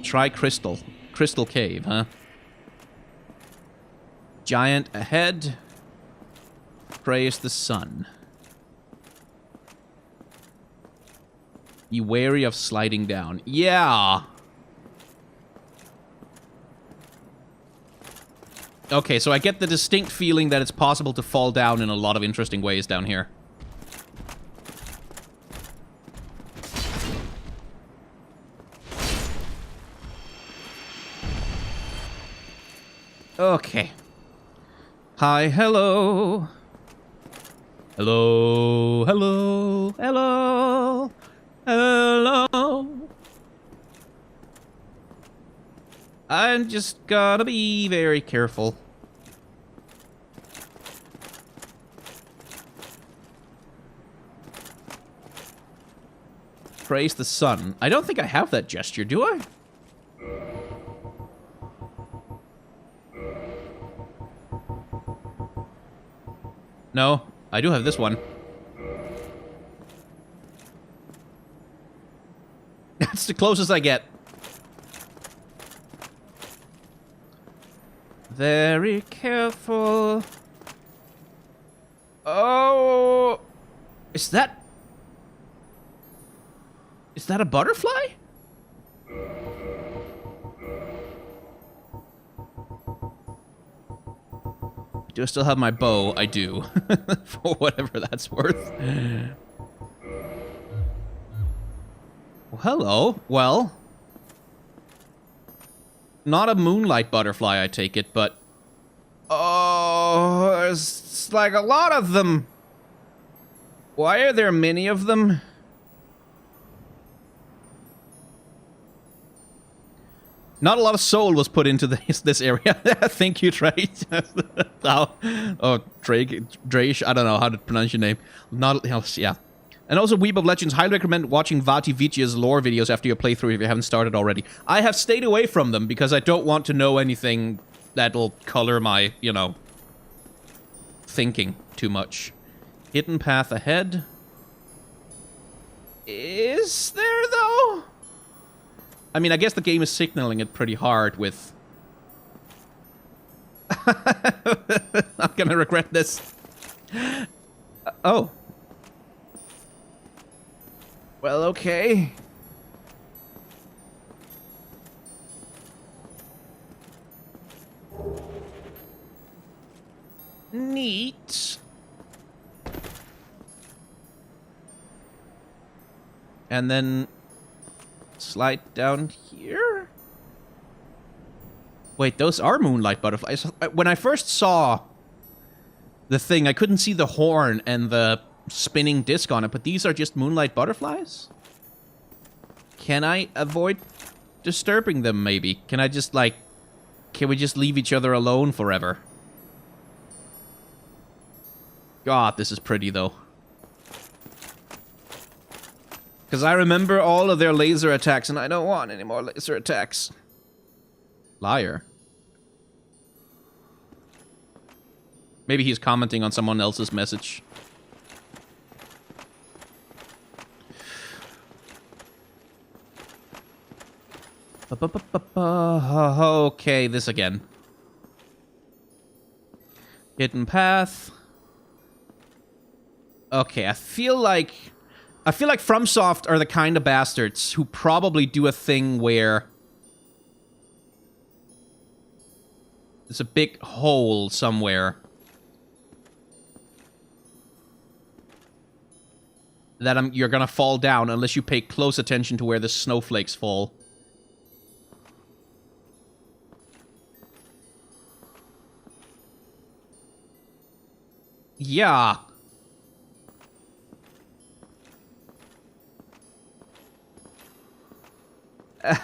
Try Crystal. Crystal Cave, huh? Giant ahead. Praise the sun. Be wary of sliding down. Yeah. Okay, so I get the distinct feeling that it's possible to fall down in a lot of interesting ways down here. Okay. Hi, hello. Hello, hello, hello, hello. I'm just gotta be very careful. Praise the sun. I don't think I have that gesture, do I? No, I do have this one. That's the closest I get. Very careful. Oh, is that a butterfly? Do I still have my bow? I do. For whatever that's worth. Well, hello. Well, not a moonlight butterfly, I take it, but... Oh, there's like a lot of them. Why are there many of them? Not a lot of soul was put into this area. Thank you, Trey. Oh, Drake, I don't know how to pronounce your name. Not else, yeah. And also, Weeb of Legends, highly recommend watching Vati Vichia's lore videos after your playthrough if you haven't started already. I have stayed away from them because I don't want to know anything that'll color my, you know, thinking too much. Hidden path ahead. Is there, though? I mean, I guess the game is signaling it pretty hard with... I'm gonna regret this. Oh. Well, okay. Neat. And then... slide down here? Wait, those are moonlight butterflies. When I first saw the thing, I couldn't see the horn and the spinning disc on it, but these are just moonlight butterflies? Can I avoid disturbing them, maybe? Can I just, like... can we just leave each other alone forever? God, this is pretty, though. Because I remember all of their laser attacks, and I don't want any more laser attacks. Liar. Maybe he's commenting on someone else's message. Okay, this again. Hidden path. Okay, I feel like FromSoft are the kind of bastards who probably do a thing where there's a big hole somewhere that you're gonna fall down unless you pay close attention to where the snowflakes fall. Yeah. It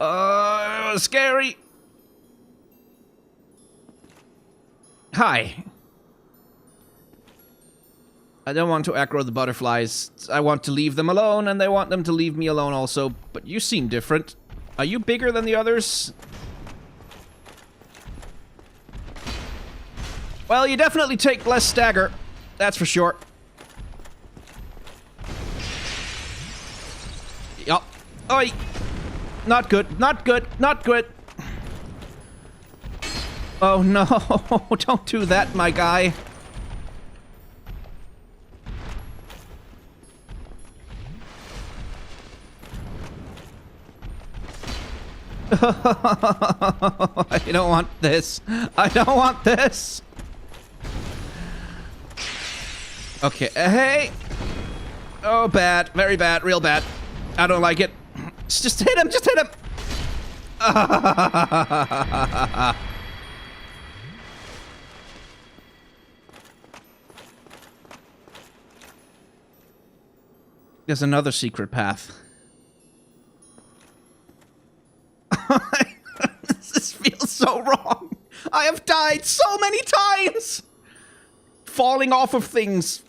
was scary. Hi. I don't want to aggro the butterflies. I want to leave them alone, and they want them to leave me alone also. But you seem different. Are you bigger than the others? Well, you definitely take less stagger. That's for sure. Yup. Oi! Not good, not good, not good. Oh no, don't do that, my guy. I don't want this. I don't want this. Okay, hey. Oh, bad. Very bad. Real bad. I don't like it. Just hit him. Just hit him. There's another secret path. This feels so wrong. I have died so many times. Falling off of things.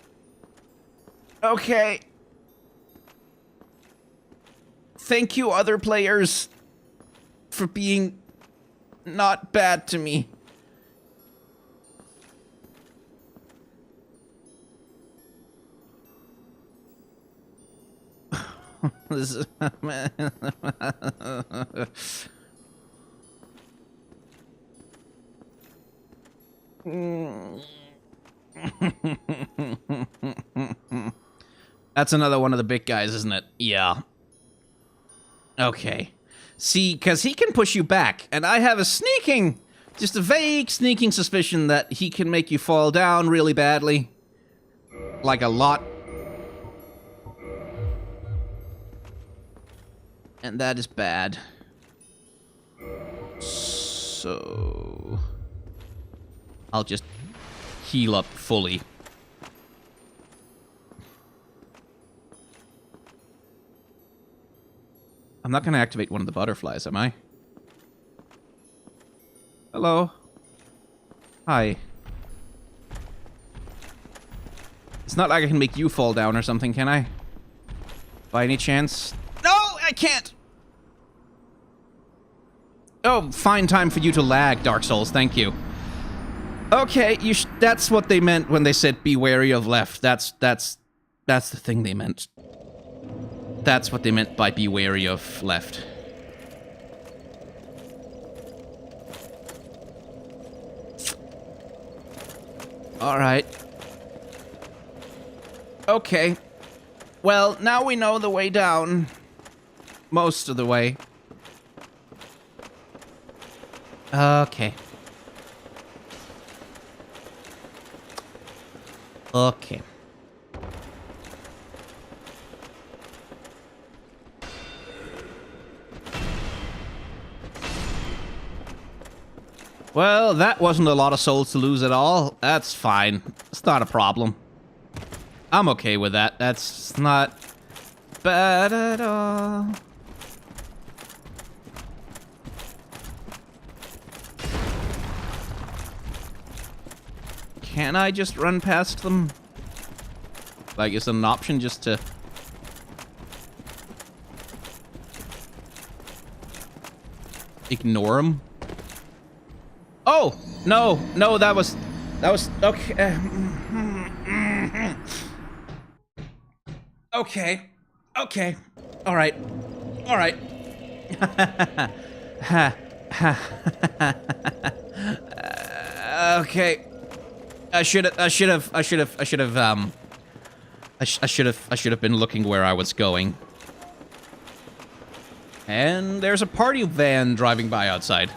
Okay. Thank you, other players, for being not bad to me. This is... That's another one of the big guys, isn't it? Yeah. Okay. See, because he can push you back, and I have a sneaking, just a vague sneaking suspicion that he can make you fall down really badly. Like a lot. And that is bad. So... I'll just heal up fully. I'm not going to activate one of the butterflies, am I? Hello? Hi. It's not like I can make you fall down or something, can I? By any chance? No, I can't! Oh, fine time for you to lag, Dark Souls, thank you. Okay, that's what they meant when they said be wary of left. That's the thing they meant. That's what they meant by be wary of left. Alright. Okay. Well, now we know the way down. Most of the way. Okay. Okay. Well, that wasn't a lot of souls to lose at all. That's fine. It's not a problem. I'm okay with that. That's not bad at all. Can I just run past them? Like, is it an option just to... ignore them? Oh! No! No, that was... okay. Okay. Okay. Alright. Alright. Okay. I should have been looking where I was going. And there's a party van driving by outside.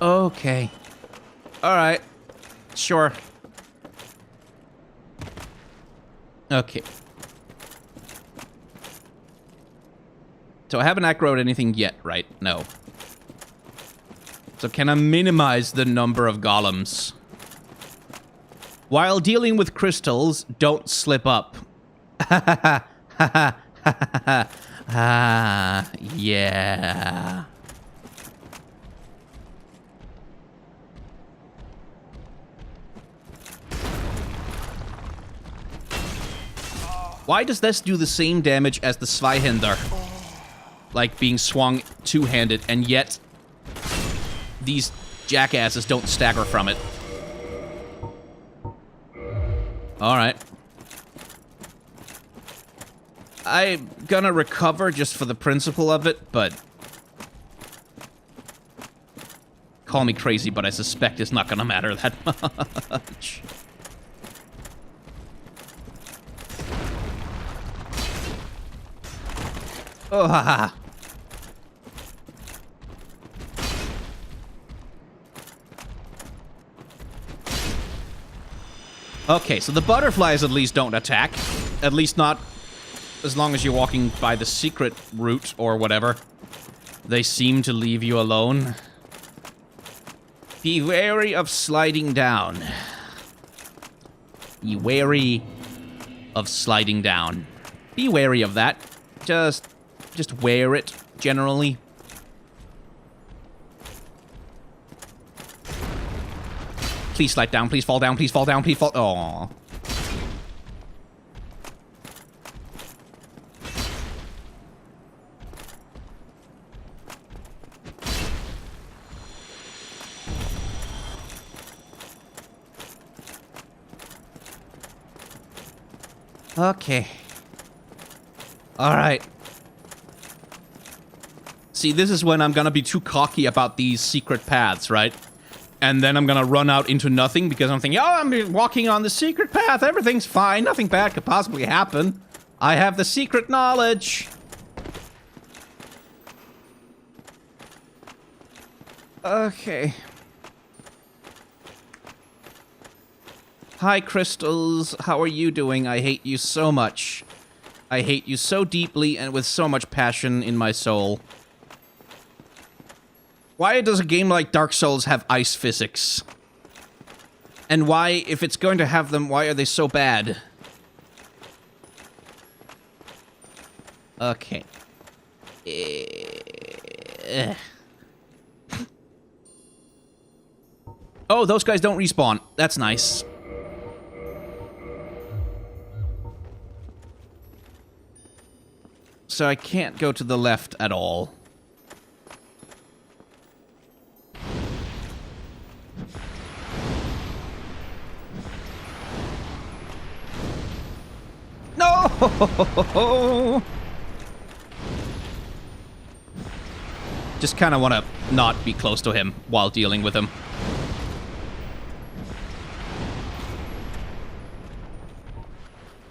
Okay. Alright. Sure. Okay. So I haven't aggroed anything yet, right? No. So can I minimize the number of golems? While dealing with crystals, don't slip up. Yeah. Why does this do the same damage as the Zweihander? Like being swung two-handed, and yet these jackasses don't stagger from it. Alright. I'm gonna recover just for the principle of it, but... Call me crazy, but I suspect it's not gonna matter that much. Oh, haha. Okay, so the butterflies at least don't attack. At least not as long as you're walking by the secret route or whatever. They seem to leave you alone. Be wary of sliding down. Be wary of sliding down. Be wary of that. Just wear it, generally. Please slide down, please fall down, please fall down, please fall... Aww. Okay. Alright. See, this is when I'm gonna be too cocky about these secret paths, right? And then I'm gonna run out into nothing because I'm thinking, oh, I'm walking on the secret path, everything's fine, nothing bad could possibly happen. I have the secret knowledge. Okay. Hi, Crystals. How are you doing? I hate you so much. I hate you so deeply and with so much passion in my soul. Why does a game like Dark Souls have ice physics? And why, if it's going to have them, why are they so bad? Okay. Oh, those guys don't respawn. That's nice. So I can't go to the left at all. No! Just kind of want to not be close to him while dealing with him.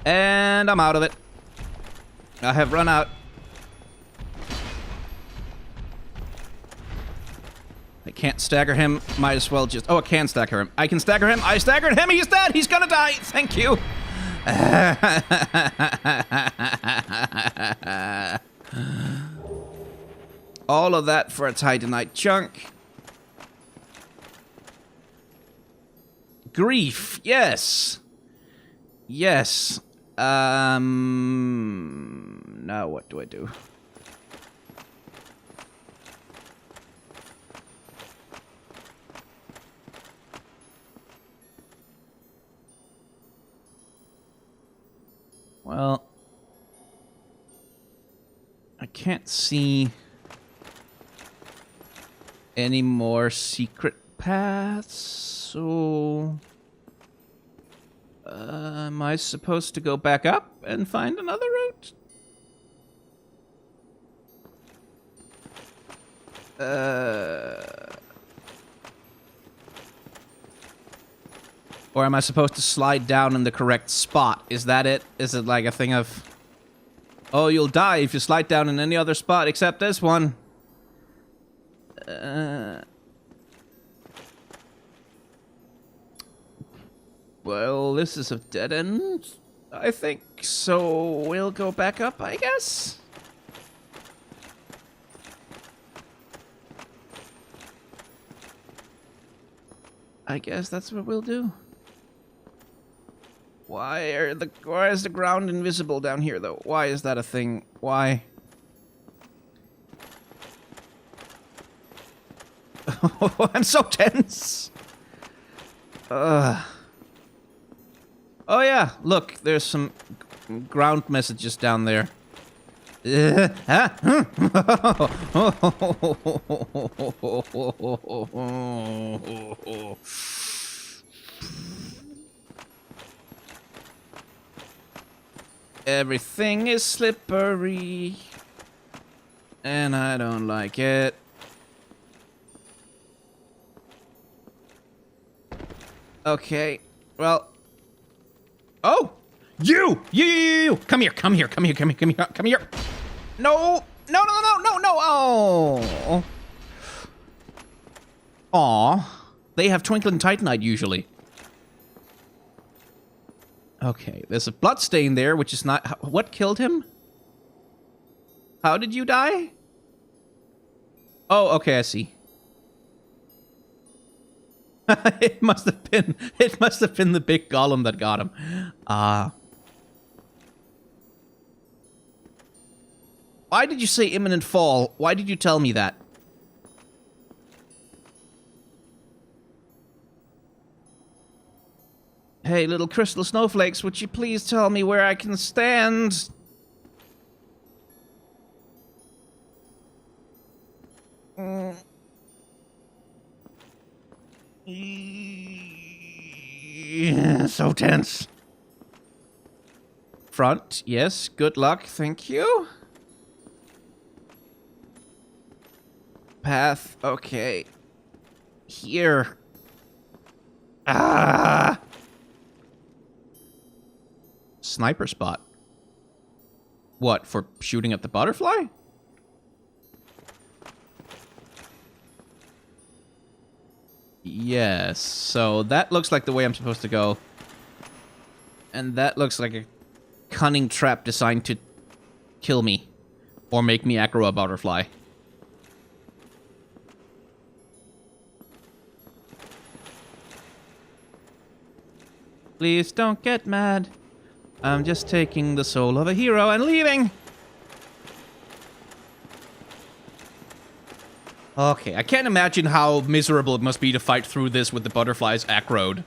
And I'm out of it. I have run out. I can't stagger him. Might as well just... Oh, I can stagger him. I can stagger him. I staggered him. He's dead. He's gonna die. Thank you. All of that for a Titanite chunk. Grief. Yes. Yes. Now what do I do? Well, I can't see any more secret paths, so... am I supposed to go back up and find another route? Or am I supposed to slide down in the correct spot? Is that it? Is it like a thing of... Oh, you'll die if you slide down in any other spot except this one. Well, this is a dead end, I think. So we'll go back up, I guess? I guess that's what we'll do. Why is the ground invisible down here, though? Why is that a thing? Why? I'm so tense. Oh yeah, look, there's some ground messages down there. Everything is slippery, and I don't like it. Okay, well. Oh! You! Come here. No! No! Oh! Aw. They have Twinkling Titanite usually. Okay, there's a bloodstain there, which is not... What killed him? How did you die? Oh, okay, I see. It must have been the big golem that got him. Why did you say imminent fall? Why did you tell me that? Hey, little crystal snowflakes, would you please tell me where I can stand? So tense. Front, yes, good luck, thank you. Path, okay. Here. Ah! Sniper spot. What, for shooting at the butterfly? Yes, so that looks like the way I'm supposed to go. And that looks like a cunning trap designed to kill me. Or make me aggro a butterfly. Please don't get mad. I'm just taking the soul of a hero and leaving. Okay, I can't imagine how miserable it must be to fight through this with the butterflies aggroed.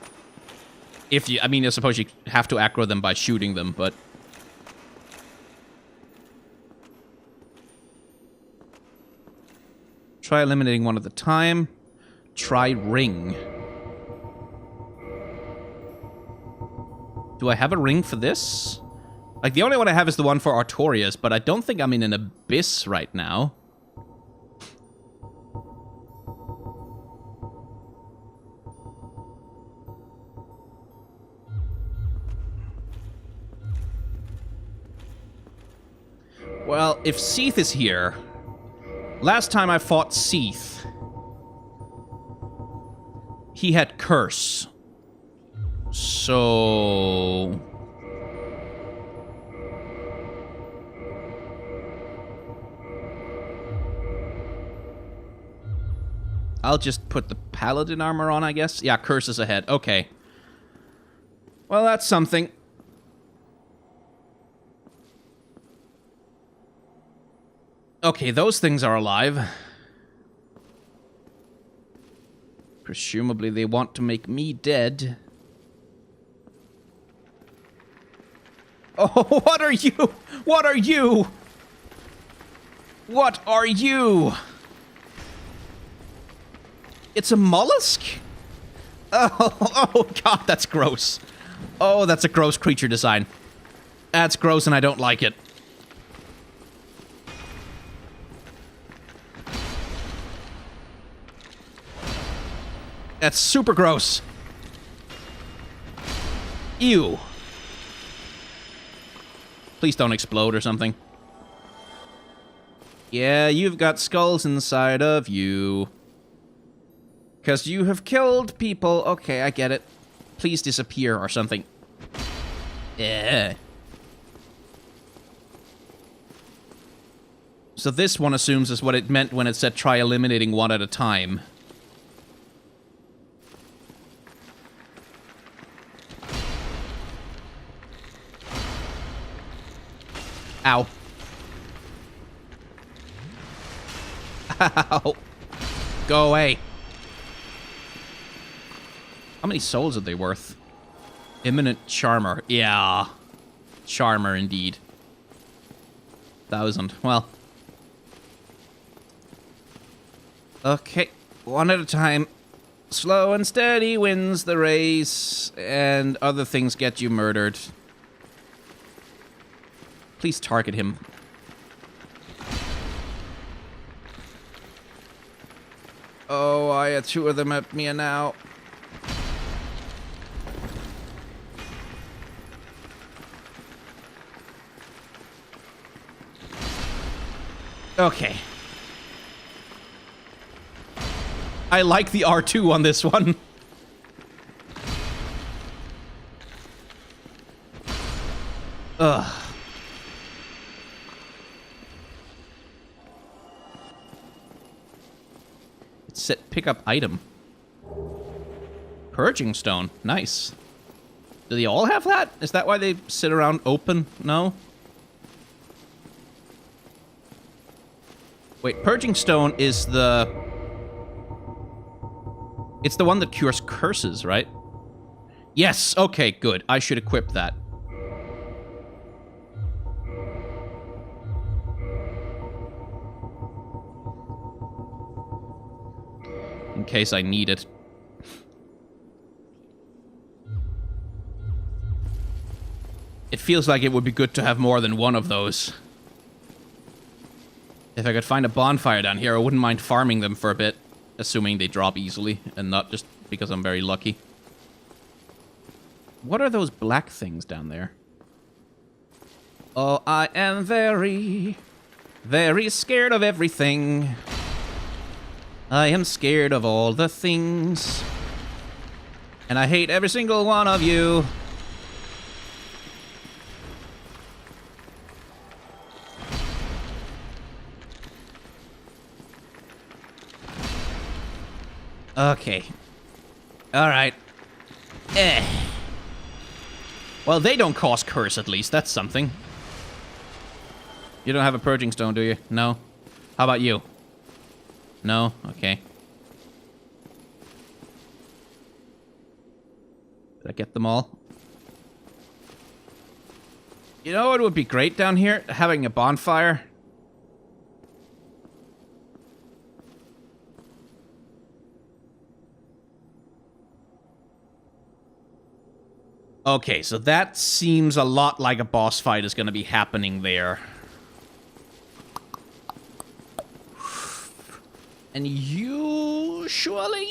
If you, I mean, I suppose you have to aggro them by shooting them, but... Try eliminating one at a time. Try ring. Do I have a ring for this? Like, the only one I have is the one for Artorias, but I don't think I'm in an abyss right now. Well, if Seath is here... Last time I fought Seath... He had Curse. So... I'll just put the paladin armor on, I guess. Yeah, Curse is ahead. Okay. Well, that's something. Okay, those things are alive. Presumably they want to make me dead. Oh, what are you? What are you? What are you? It's a mollusk? Oh god, that's gross. Oh, that's a gross creature design. That's gross and I don't like it. That's super gross. Ew. Please don't explode or something. Yeah, you've got skulls inside of you. Because you have killed people. Okay, I get it. Please disappear or something. Yeah. So this one assumes is what it meant when it said try eliminating one at a time. Ow. Ow. Go away. How many souls are they worth? Imminent Charmer. Yeah. Charmer, indeed. 1,000. Well. Okay. One at a time. Slow and steady wins the race, and other things get you murdered. Please target him. Oh, I have 2 of them at me now. Okay. I like the R2 on this one. Ugh. It said pick up item. Purging stone. Nice. Do they all have that? Is that why they sit around open? No? Wait, Purging Stone is the... It's the one that cures curses, right? Yes, okay, good. I should equip that. In case I need it. It feels like it would be good to have more than one of those. If I could find a bonfire down here, I wouldn't mind farming them for a bit. Assuming they drop easily, and not just because I'm very lucky. What are those black things down there? Oh, I am very, very scared of everything. I am scared of all the things. And I hate every single one of you. Okay. Alright. Well, they don't cause curse, at least. That's something. You don't have a purging stone, do you? No? How about you? No? Okay. Did I get them all? You know what would be great down here? Having a bonfire. Okay, so that seems a lot like a boss fight is going to be happening there. And usually...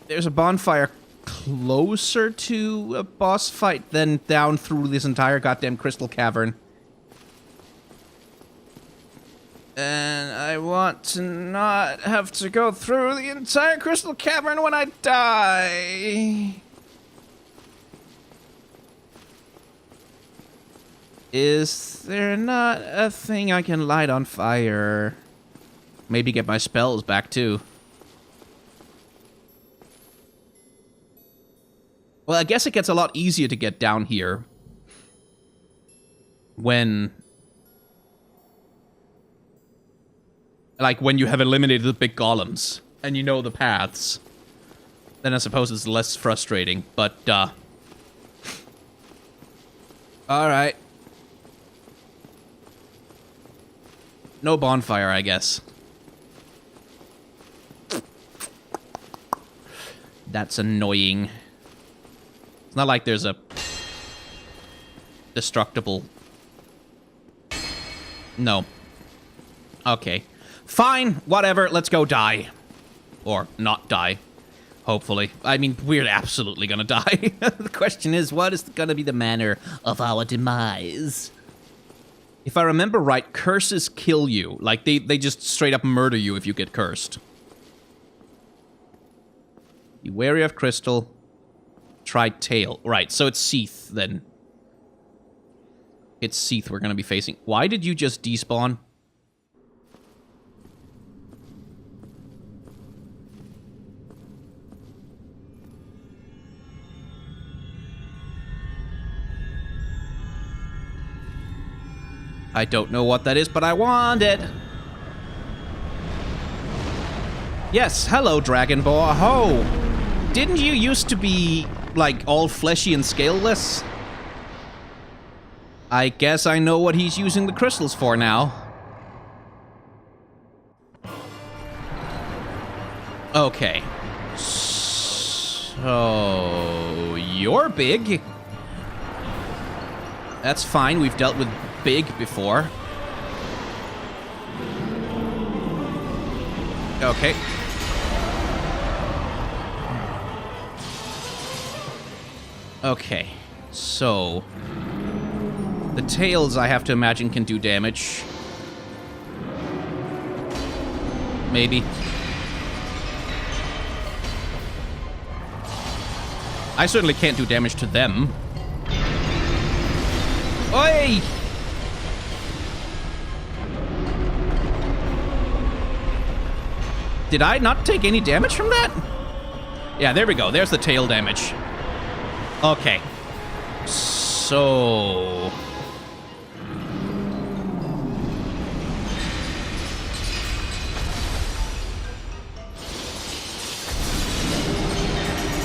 there's a bonfire closer to a boss fight than down through this entire goddamn crystal cavern. And I want to not have to go through the entire crystal cavern when I die. Is there not a thing I can light on fire? Maybe get my spells back too. Well, I guess it gets a lot easier to get down here when... like, when you have eliminated the big golems, and you know the paths. Then I suppose it's less frustrating, but, alright. No bonfire, I guess. That's annoying. It's not like there's a... destructible... No. Okay. Fine, whatever, let's go die. Or not die, hopefully. I mean, we're absolutely gonna die. The question is, what is gonna be the manner of our demise? If I remember right, curses kill you. Like, they just straight up murder you if you get cursed. Be wary of crystal. Try tail. Right, so it's Seath, then. It's Seath we're gonna be facing. Why did you just despawn? I don't know what that is, but I want it. Yes, hello, Dragon Ball. Ho! Didn't you used to be, like, all fleshy and scaleless? I guess I know what he's using the crystals for now. Okay. So... you're big. That's fine, we've dealt with big before. Okay. Okay, so... the tails, I have to imagine, can do damage. Maybe. I certainly can't do damage to them. Oi! Did I not take any damage from that? Yeah, there we go. There's the tail damage. Okay. So...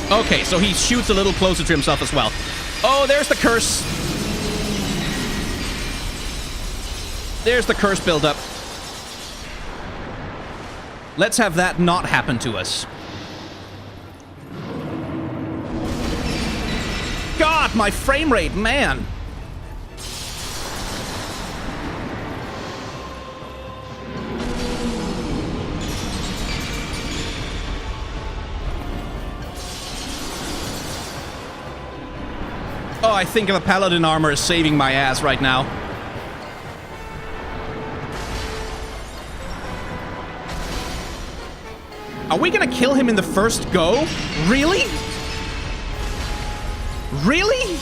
okay, so he shoots a little closer to himself as well. Oh, there's the curse. There's the curse buildup. Let's have that not happen to us. God, my frame rate, man. Oh, I think the paladin armor is saving my ass right now. Are we gonna kill him in the first go? Really? Really?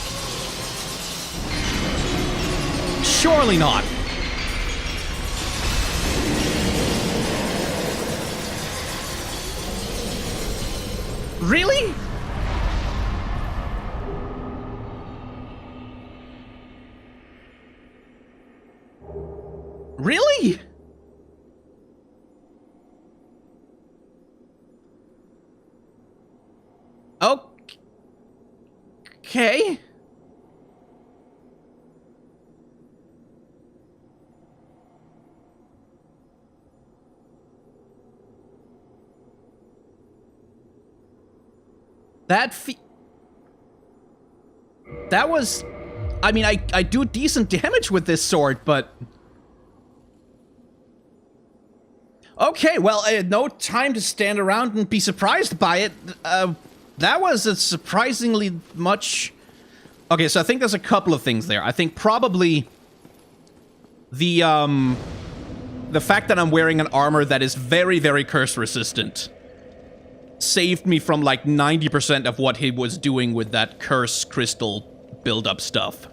Surely not. Really? Really? Okay. That was... I mean, I do decent damage with this sword, but... okay, well, no time to stand around and be surprised by it. That was a surprisingly much... okay, so I think there's a couple of things there. I think probably the fact that I'm wearing an armor that is very, very curse resistant saved me from like 90% of what he was doing with that curse crystal build-up stuff.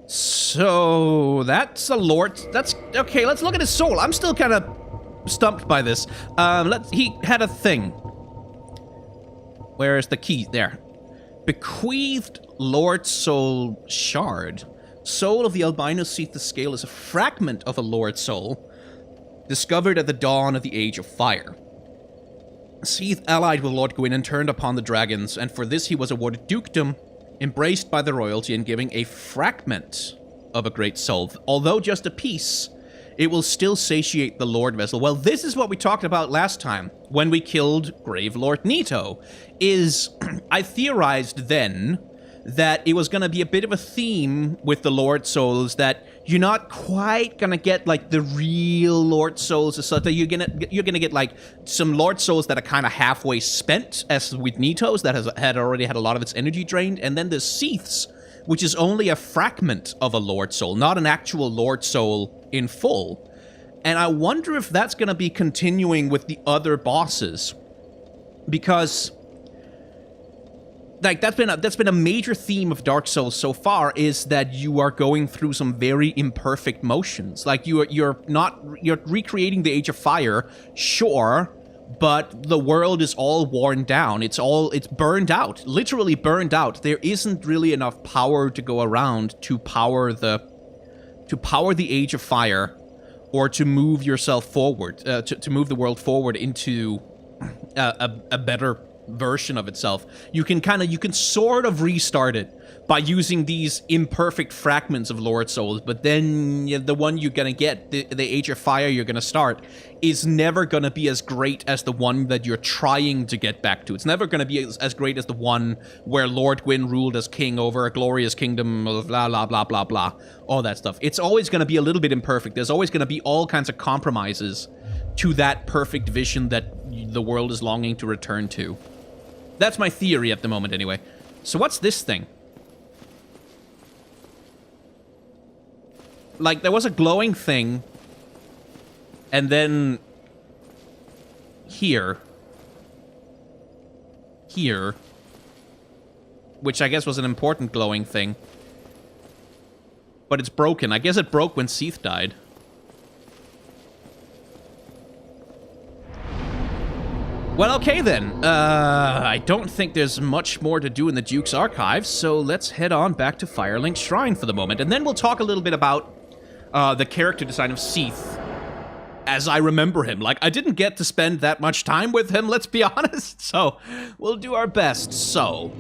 So, that's a lord. That's... okay, let's look at his soul. I'm still kind of stumped by this. He had a thing. Where is the key? There. Bequeathed Lord Soul Shard. Soul of the albino Seath the Scale is a fragment of a Lord Soul, discovered at the dawn of the Age of Fire. Seath allied with Lord Gwyn and turned upon the dragons, and for this he was awarded dukedom, embraced by the royalty and giving a fragment of a great soul. Although just a piece, it will still satiate the Lord Vessel. Well, this is what we talked about last time, when we killed Grave Lord Nito, is I theorized then that it was going to be a bit of a theme with the Lord Souls, that you're not quite going to get, like, the real Lord Souls, so that you're gonna get, like, some Lord Souls that are kind of halfway spent, as with Nito's, that had already had a lot of its energy drained, and then the Seath's, which is only a fragment of a Lord Soul, not an actual Lord Soul in full. And I wonder if that's going to be continuing with the other bosses, because... like, that's been a major theme of Dark Souls so far, is that you are going through some very imperfect motions. Like, you're recreating the Age of Fire, sure, but the world is all worn down. It's burned out, literally burned out. There isn't really enough power to go around to power the to power the Age of Fire, or to move yourself forward, to move the world forward into a better version of itself. You can sort of restart it by using these imperfect fragments of Lord Souls, but then the one you're gonna get, the Age of Fire you're gonna start, is never gonna be as great as the one that you're trying to get back to. It's never gonna be as great as the one where Lord Gwyn ruled as king over a glorious kingdom, blah, blah, blah, blah, blah, all that stuff. It's always gonna be a little bit imperfect. There's always gonna be all kinds of compromises to that perfect vision that the world is longing to return to. That's my theory at the moment, anyway. So what's this thing? Like, there was a glowing thing, and then here, which I guess was an important glowing thing, but it's broken. I guess it broke when Seath died. Well, okay then. I don't think there's much more to do in the Duke's archives, so let's head on back to Firelink's Shrine for the moment, and then we'll talk a little bit about the character design of Seath, as I remember him. Like, I didn't get to spend that much time with him, let's be honest, so we'll do our best. So,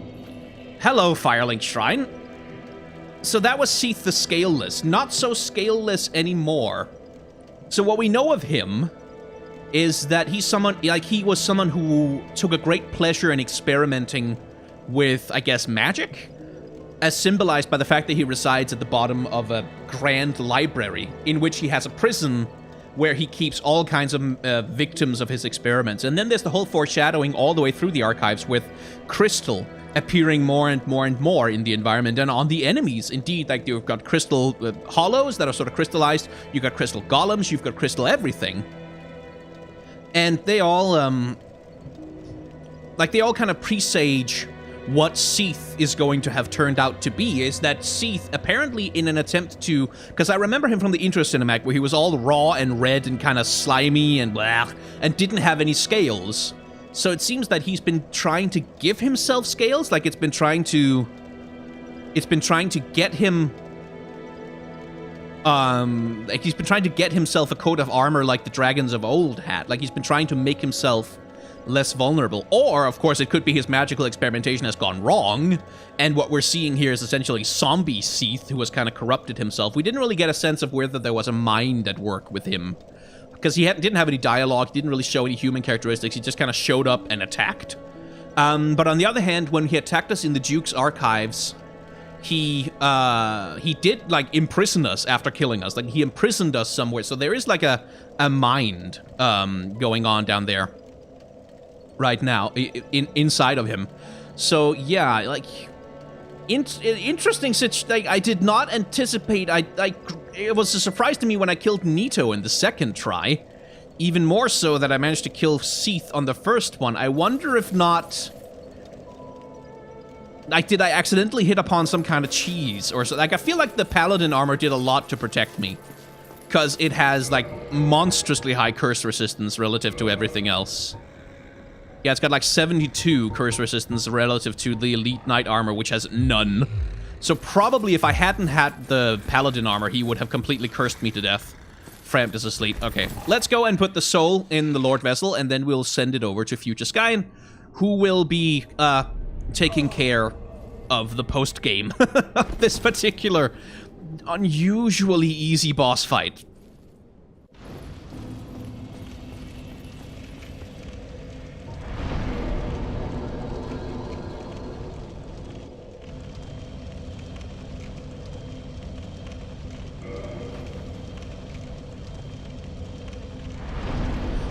hello, Firelink's Shrine. So that was Seath the Scaleless. Not so scaleless anymore. So what we know of him is that he's someone, like, he was someone who took a great pleasure in experimenting with, I guess, magic, as symbolized by the fact that he resides at the bottom of a grand library, in which he has a prison where he keeps all kinds of victims of his experiments. And then there's the whole foreshadowing all the way through the archives with crystal appearing more and more and more in the environment and on the enemies. Indeed, like, you've got crystal hollows that are sort of crystallized, you've got crystal golems, you've got crystal everything. And they all, they all kind of presage what Seath is going to have turned out to be. Is that Seath, apparently in an attempt to... Because I remember him from the intro cinematic, where he was all raw and red and kind of slimy and blah, and didn't have any scales. So it seems that he's been trying to give himself scales, like it's been trying to get him... like he's been trying to get himself a coat of armor like the dragons of old had. Like, he's been trying to make himself less vulnerable. Or, of course, it could be his magical experimentation has gone wrong, and what we're seeing here is essentially zombie Seath, who has kind of corrupted himself. We didn't really get a sense of whether there was a mind at work with him, because he didn't have any dialogue, didn't really show any human characteristics, he just kind of showed up and attacked. But on the other hand, when he attacked us in the Duke's archives, he did, like, imprison us after killing us. Like, he imprisoned us somewhere, so there is, like, a mind going on down there right now, inside of him. So, yeah, like, interesting like, I did not anticipate, it was a surprise to me when I killed Nito in the second try, even more so that I managed to kill Seath on the first one. I wonder if not... Like, did I accidentally hit upon some kind of cheese or so? Like, I feel like the Paladin armor did a lot to protect me, because it has, like, monstrously high curse resistance relative to everything else. Yeah, it's got, like, 72 curse resistance relative to the Elite Knight armor, which has none. So probably if I hadn't had the Paladin armor, he would have completely cursed me to death. Frampt is asleep. Okay, let's go and put the soul in the Lord Vessel, and then we'll send it over to Future Skyen, who will be, taking care of the post-game. This particular unusually easy boss fight.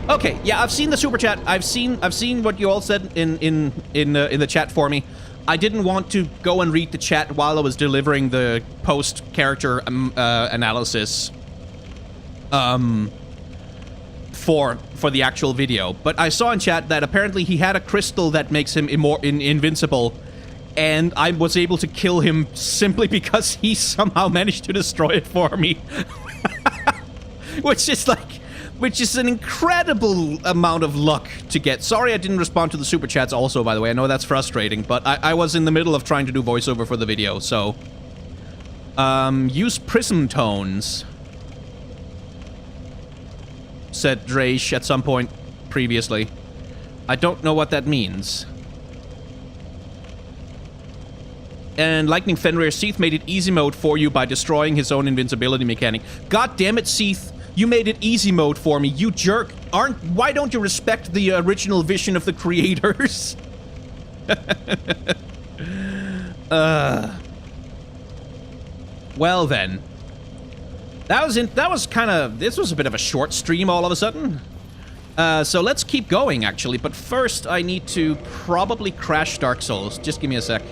Okay, yeah, I've seen the super chat. I've seen what you all said in the chat for me. I didn't want to go and read the chat while I was delivering the post-character analysis for the actual video. But I saw in chat that apparently he had a crystal that makes him invincible, and I was able to kill him simply because he somehow managed to destroy it for me. Which is an incredible amount of luck to get. Sorry I didn't respond to the super chats also, by the way. I know that's frustrating, but I was in the middle of trying to do voiceover for the video, so... Use prism tones, said Draish at some point previously. I don't know what that means. And Lightning Fenrir, Seath made it easy mode for you by destroying his own invincibility mechanic. God damn it, Seath. You made it easy mode for me, you jerk. Why don't you respect the original vision of the creators? Well then. This was a bit of a short stream all of a sudden. So let's keep going, actually. But first, I need to probably crash Dark Souls. Just give me a sec.